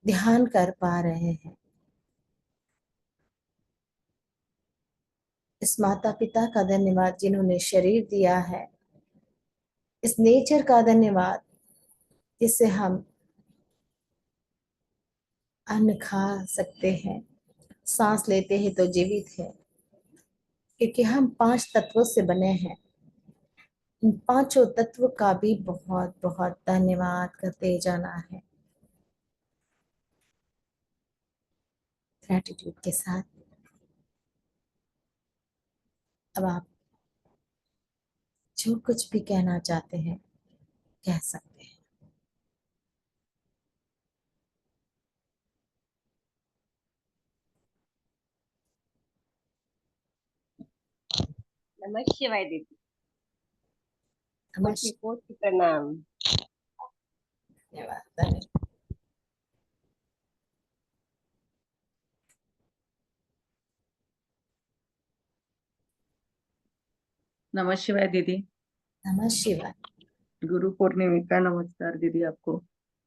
ध्यान कर पा रहे हैं। इस माता पिता का धन्यवाद जिन्होंने शरीर दिया है। इस नेचर का धन्यवाद जिससे हम अन्न खा सकते हैं, सांस लेते हैं तो जीवित है। क्योंकि हम 5 तत्वों से बने हैं। इन 5 तत्व का भी बहुत बहुत धन्यवाद करते जाना है, ग्रैटिट्यूड के साथ। अब आप जो कुछ भी कहना चाहते हैं कह सकते हैं। नमः शिवाय दीदी। नमस्कार। कोटि प्रणाम। धन्यवाद धन्यवाद। नमः शिवाय दीदी। नमः शिवाय। गुरु पूर्णिमा का नमस्कार दीदी, आपको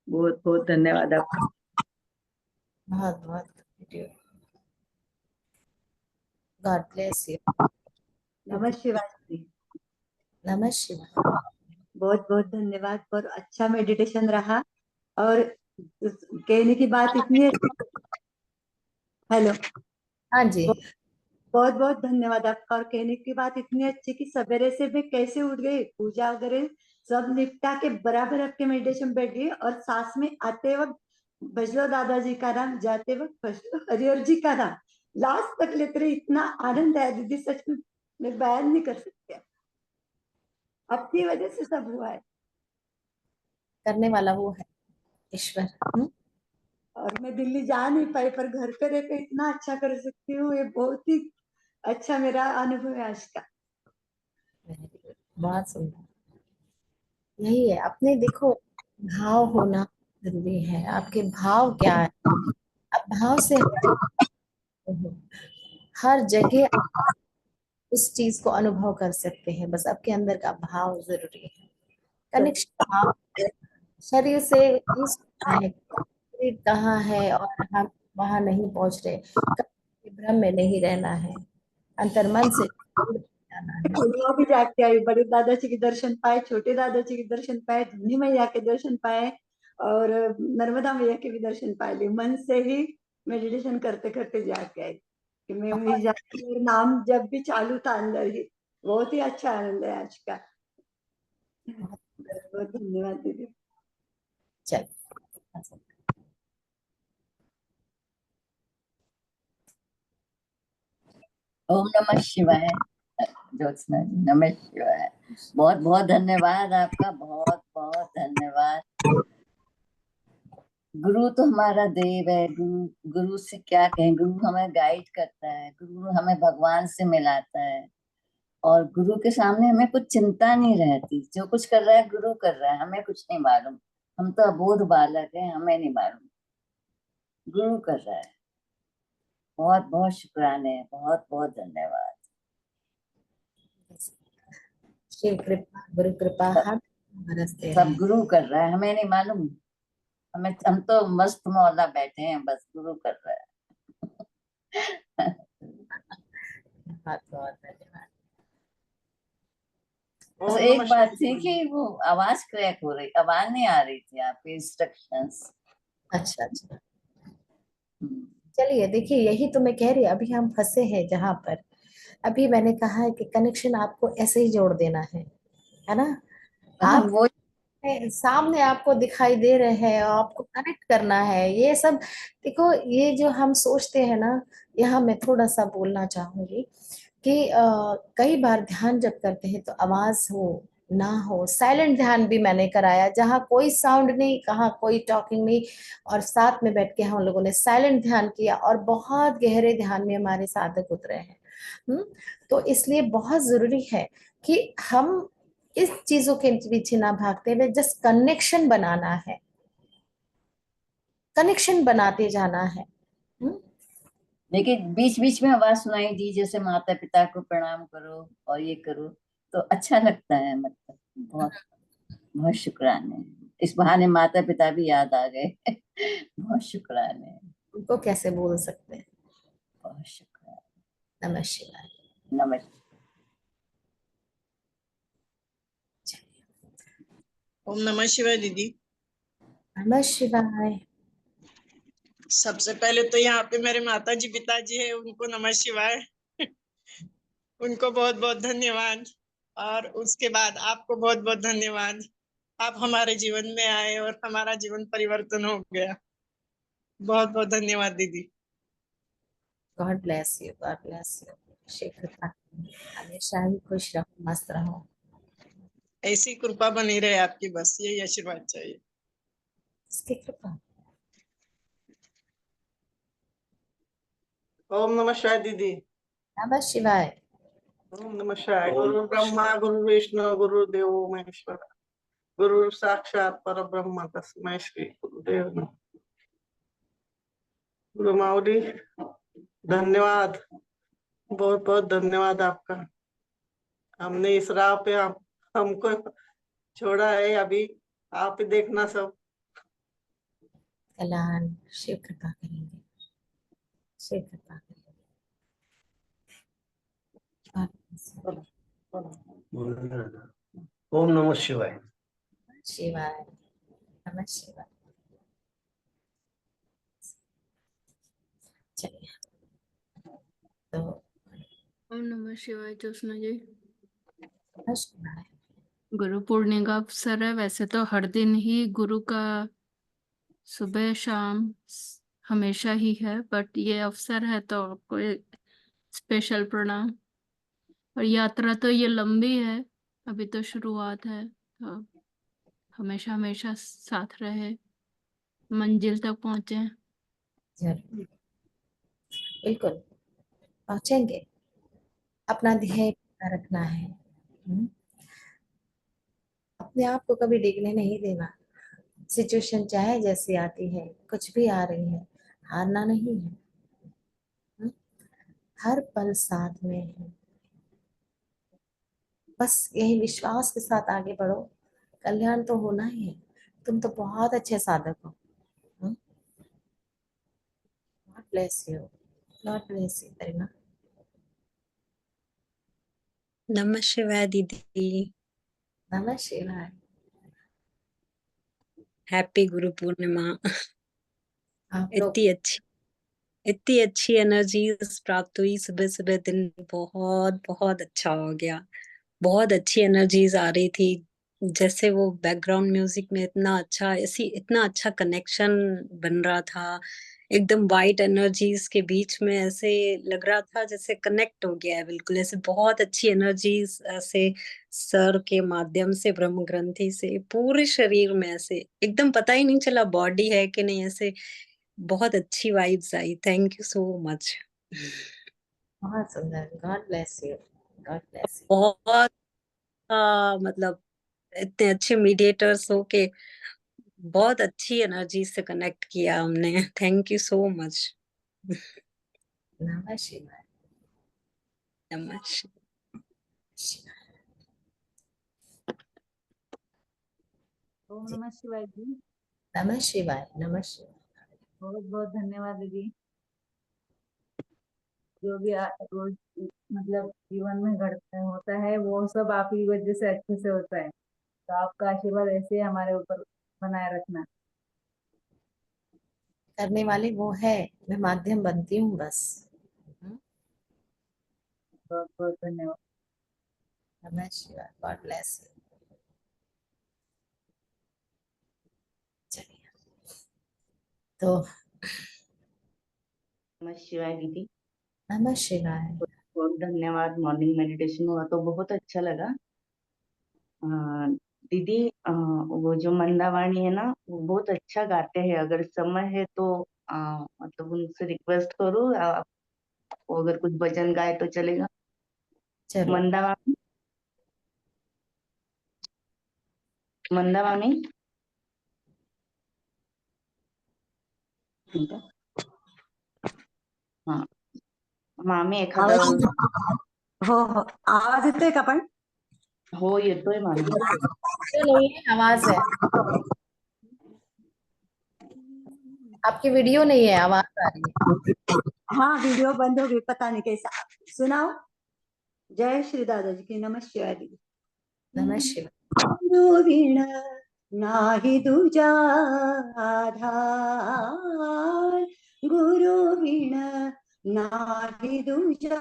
बहुत बहुत धन्यवाद आपका। बहुत बहुत गॉड ब्लेस यू। नमः शिवाय जी। नमः शिवाय। बहुत बहुत धन्यवाद, पर अच्छा मेडिटेशन रहा। और कहने की बात इतनी हेलो, हाँ जी। बहुत बहुत धन्यवाद आपका। और कहने की बात इतनी अच्छी कि सवेरे से मैं कैसे उठ गई, पूजा वगैरह सब निपटा के बराबर आपके मेडिटेशन बैठ गई। और सांस में आते वक्त भजलो दादाजी का नाम, जाते वक्त भजलो हरिहर जी का नाम, लास्ट तक लेते रहे। इतना आनंद आया दीदी, सच में मैं बयान नहीं कर सकती। आपकी वजह से सब हुआ है। करने वाला वो है ईश्वर। और मैं दिल्ली जा नहीं पाई, पर घर पे रहकर इतना अच्छा कर सकती हूँ, ये बहुत ही अच्छा मेरा अनुभव है आज का। बहुत सुंदर। यही है, अपने देखो भाव होना जरूरी है। आपके भाव क्या है, आप भाव से हर जगह उस चीज को अनुभव कर सकते हैं। बस आपके अंदर का भाव जरूरी है। कनेक्शन भाव शरीर से ही सुनना है, शरीर कहाँ है और हम वहां नहीं पहुंच रहे। कभी भ्रम में नहीं रहना है, अंतर्मन से जुड़ जाना है। वहाँ भी जाके आई, बड़े दादाजी के दर्शन पाए, छोटे दादाजी के दर्शन पाए, धुनी मैया के दर्शन पाए, और नर्मदा मैया के भी दर्शन पाए लिए। मन से ही मेडिटेशन करते करते जाके आई कि मैं वही जाके, और नाम जब भी चालू था अंदर ही। बहुत ही अच्छा आनंद है आज का। बहुत धन्यवाद दीदी। चल। ओम नमः शिवाय। ज्योत्सना जी नमः शिवाय। बहुत बहुत धन्यवाद आपका, बहुत बहुत धन्यवाद। गुरु तो हमारा देव है। गुरु गुरु से क्या कहें, गुरु हमें गाइड करता है, गुरु हमें भगवान से मिलाता है। और गुरु के सामने हमें कुछ चिंता नहीं रहती। जो कुछ कर रहा है गुरु कर रहा है, हमें कुछ नहीं मालूम। हम तो अबोध बालक हैं, हमें नहीं मालूम, गुरु कर रहा है। बहुत बहुत शुक्राने, बहुत बहुत धन्यवाद। शिव कृपा गुरु कृपा हर बरसते सब रहे। गुरु कर रहा है, हमें नहीं मालूम। हम तो मस्त मौला बैठे हैं, बस गुरु कर रहा है। बहुत बहुत धन्यवाद। बस एक बात थी कि वो आवाज क्रैक हो रही, आवाज नहीं आ रही थी आपकी इंस्ट्रक्शंस। अच्छा अच्छा। चलिए देखिए, यही तो मैं कह रही हूँ, अभी हम फंसे हैं जहां पर। अभी मैंने कहा है कि कनेक्शन आपको ऐसे ही जोड़ देना है ना। आप वो सामने आपको दिखाई दे रहे हैं और आपको कनेक्ट करना है ये सब। देखो, ये जो हम सोचते हैं ना, यहाँ मैं थोड़ा सा बोलना चाहूंगी कि कई बार ध्यान जब करते हैं तो आवाज वो ना हो। साइलेंट ध्यान भी मैंने कराया, जहाँ कोई साउंड नहीं, कहाँ कोई टॉकिंग नहीं, और साथ में बैठ के हम लोगों ने साइलेंट ध्यान किया और बहुत गहरे ध्यान में हमारे साधक उतरे हैं। तो इसलिए बहुत जरूरी है कि हम इस चीजों के पीछे ना भागते हुए जस्ट कनेक्शन बनाना है, कनेक्शन बनाते जाना है। लेकिन बीच बीच में आवाज सुनाई दी जैसे माता पिता को प्रणाम करो और ये करो, तो अच्छा लगता है। मतलब बहुत बहुत शुक्राने, इस बहाने माता पिता भी याद आ गए। बहुत शुक्राने, उनको कैसे बोल सकते हैं। बहुत शुक्राने। नमः शिवाय। नमस्ते। ओम नमः शिवाय दीदी। नमः शिवाय। सबसे पहले तो यहाँ पे मेरे माता जी पिताजी है, उनको नमः शिवाय। उनको बहुत बहुत धन्यवाद। और उसके बाद आपको बहुत बहुत धन्यवाद। आप हमारे जीवन में आए और हमारा जीवन परिवर्तन हो गया। बहुत बहुत धन्यवाद दीदी। God bless you, God bless you. Shiv हमेशा ही खुश रहो, मस्त रहो। ऐसी कृपा बनी रहे आपकी, बस यही आशीर्वाद चाहिए। इसकी कृपा। ओम नमः शिवाय दीदी। नमः शिवाय। ओम नमः शिवाय। गुरु ब्रह्मा गुरु विष्णु गुरु देवो महेश्वर, गुरु साक्षात पर ब्रह्म तस्मै श्री गुरुदेव नमः। गुरु माऊली धन्यवाद, बहुत बहुत धन्यवाद आपका। हमने इस राह पे हमको छोड़ा है, अभी आप ही देखना सब। कल्याण शिव कृपा करेंगे, शिव कृपा करेंगे। ओम नमः शिवाय। शिवाय। नमः शिवाय। चलिए तो ओम नमः शिवाय ज्योत्सना जी। नमः शिवाय। गुरु पूर्णिमा का अवसर है। वैसे तो हर दिन ही गुरु का सुबह शाम हमेशा ही है, बट ये अवसर है तो आपको स्पेशल प्रणाम। और यात्रा तो ये लंबी है, अभी तो शुरुआत है, तो हमेशा हमेशा साथ रहे, मंजिल तक पहुंचे। जरूर, बिल्कुल पहुंचेंगे। अपना ध्येय पक्का रखना है। अपने आप को कभी डिगने नहीं देना। सिचुएशन चाहे जैसी आती है, कुछ भी आ रही है, हारना नहीं है। हर पल साथ में है। बस यही विश्वास के साथ आगे बढ़ो, कल्याण तो होना ही है। तुम तो बहुत अच्छे साधक हो। God bless you, God bless you Kareena. नमः शिवाय दीदी। नमः शिवाय। हैप्पी गुरु पूर्णिमा। आप लोग इतनी अच्छी एनर्जीज प्राप्त हुई सुबह सुबह, दिन बहुत बहुत अच्छा हो गया। बहुत अच्छी एनर्जीज आ रही थी, जैसे वो बैकग्राउंड म्यूजिक में इतना अच्छा कनेक्शन बन रहा था। एकदम वाइट एनर्जीज के बीच में ऐसे लग रहा था जैसे कनेक्ट हो गया है बिल्कुल। ऐसे बहुत अच्छी एनर्जीज ऐसे सर के माध्यम से, ब्रह्म ग्रंथि से पूरे शरीर में ऐसे एकदम पता ही नहीं चला बॉडी है कि नहीं। ऐसे बहुत अच्छी vibes I. Thank you so much. बहुत सुंदर। God bless you, God bless you. बहुत मतलब इतने अच्छे मीडिएटर्स हो के बहुत अच्छी एनर्जी से कनेक्ट किया हमने। Thank you so much. नमः शिवाय। नमस्कार। ओम नमः शिवाय जी। नमः शिवाय। नमः शिवाय। बहुत बहुत धन्यवाद दीदी। जो भी रोज मतलब जीवन में घटता होता है वो सब आप ही वजह से अच्छे से होता है, तो आपका आशीर्वाद ऐसे ही हमारे ऊपर बनाए रखना। करने वाले वो है, मैं माध्यम बनती हूँ बस। बहुत बहुत धन्यवाद। नमः शिवाय। God bless you. चलिए तो नमः शिवाय दीदी। नमः शिवाय। बहुत धन्यवाद। मॉर्निंग मेडिटेशन हुआ तो बहुत अच्छा लगा। दीदी वो जो मंदावाणी है ना वो बहुत अच्छा गाते हैं। अगर समय है तो मतलब उनसे रिक्वेस्ट करूँ आप, वो अगर कुछ भजन गाए तो चलेगा? जरूर। मंदावाणी, मंदावाणी। ठीक आहे. हा मामी एखादा. आवाज हो हो आवाज येतोय का पण? हो येतोय मामी. वीडियो नहीं है, आवाज है। आपकी वीडियो नहीं है, आवाज आ रही है। हाँ वीडियो बंद हो गई, पता नहीं कैसा। सुनाओ। जय श्री दादाजी की। नमः शिवाय दीदी। नमः शिवाय। गुरु बिन नाही दूजा आधार, गुरु बिन नाही दूजा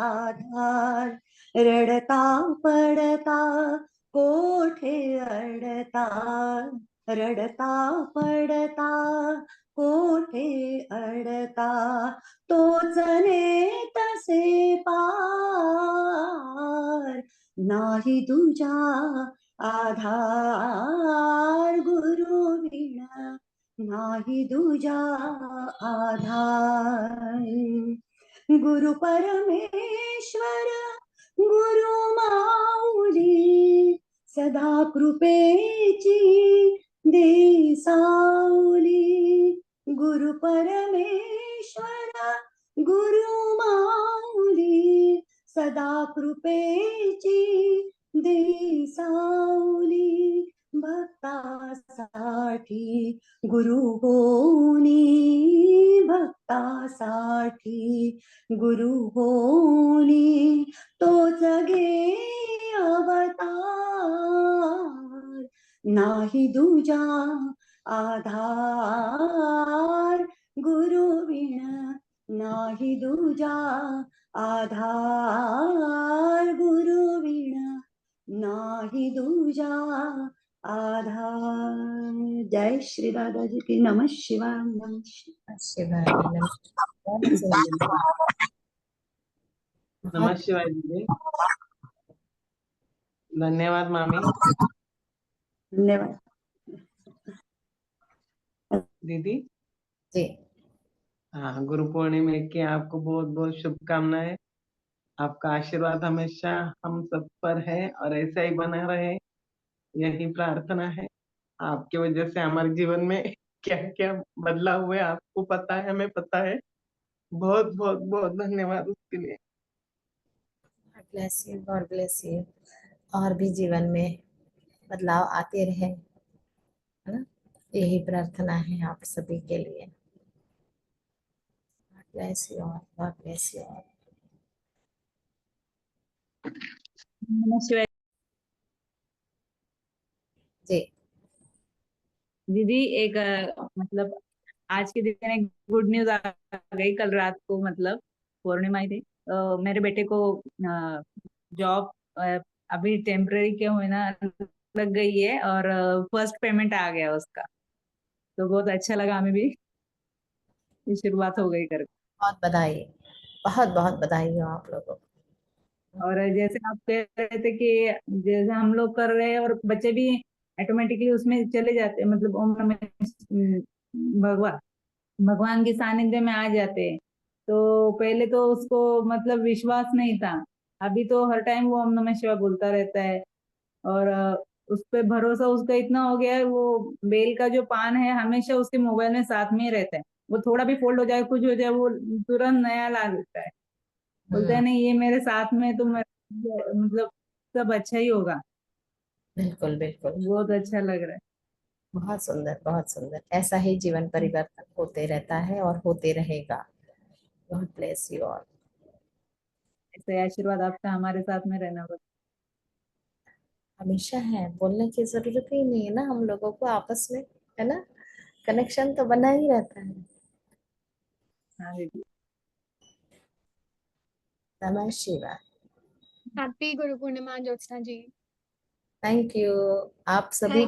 आधार, रडता पडता कोठे अडता, रडता पडता कोठे अडता, तोच नेतसे पार, नाही तुझा आधार, गुरु बिन नाही तुझा आधार, गुरु परमेश्वर गुरु माऊली, सदा कृपेची दे सावली, गुरु परमेश्वर गुरु माऊली, सदा कृपेची दे सावली, भक्तासाठी गुरु होनी, भक्तासाठी गुरु होनी, तोच घे अवतार, नाही दूजा आधार, गुरु बिन नाही दूजा आधार, गुरु बिन नाही दूजा आधार। जय श्री दादाजी की। नमः शिवाय। नमः शिवाय। शिवाय बहुत सुंदर। नमः शिवाय दीदी। धन्यवाद मामी। धन्यवाद दीदी। जी। हाँ, गुरु पूर्णिमा की आपको बहुत बहुत शुभकामनाएं। आपका आशीर्वाद हमेशा हम सब पर है और ऐसा ही बना रहे, यही प्रार्थना है। आपकी वजह से हमारे जीवन में क्या क्या बदलाव हुए आपको पता है, हमें पता है। बहुत बहुत बहुत धन्यवाद उसके लिए। God bless you, God bless you. और भी जीवन में बदलाव आते रहे, है ना, यही प्रार्थना है आप सभी के लिए। God bless you all, God bless you all. नमः शिवाय जी दीदी। एक मतलब आज के दिन एक गुड न्यूज आ गई। कल रात को मतलब पूर्णिमा ही थी। मेरे बेटे को जॉब अभी टेम्पररी के हुए ना लग गई है और फर्स्ट पेमेंट आ गया उसका। तो बहुत अच्छा लगा हमें भी, ये शुरुआत हो गई कर। बहुत बधाई, बहुत बहुत बधाई हो आप लोगों को। और जैसे आप कह रहे थे कि जैसे हम लोग कर रहे हैं और बच्चे भी ऑटोमेटिकली उसमें चले जाते हैं, मतलब ओम नमः भगवान भगवान के सानिध्य में आ जाते हैं। तो पहले तो उसको मतलब विश्वास नहीं था, अभी तो हर टाइम वो ओम नमः शिवाय बोलता रहता है। और उस पे भरोसा उसका इतना हो गया है, वो बेल का जो पान है हमेशा उसके मोबाइल में साथ में ही रहता है। वो थोड़ा भी फोल्ड हो जाए, कुछ हो जाए, वो तुरंत नया ला देता है। बोलता है नहीं ये मेरे साथ में है, तो मतलब सब अच्छा ही होगा। बिल्कुल बिल्कुल। बहुत अच्छा लग रहा है। बहुत सुंदर, बहुत सुंदर। ऐसा ही जीवन परिवर्तन होते रहता है और होते रहेगा। God bless you all. ऐसे आशीर्वाद आपका हमारे साथ में रहना बस। हमेशा है, बोलने की जरूरत ही नहीं है ना हम लोगों को आपस में, है ना, कनेक्शन तो बना ही रहता है। हाँ दीदी। नमः शिवाय। Happy Guru Purnima Jyotsna ji. Thank you. आप सभी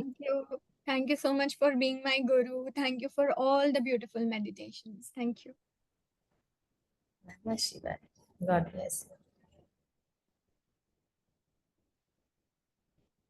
Thank you so much for being my guru. Thank you for all the beautiful meditations. Thank you. नमः शिवाय। God bless you.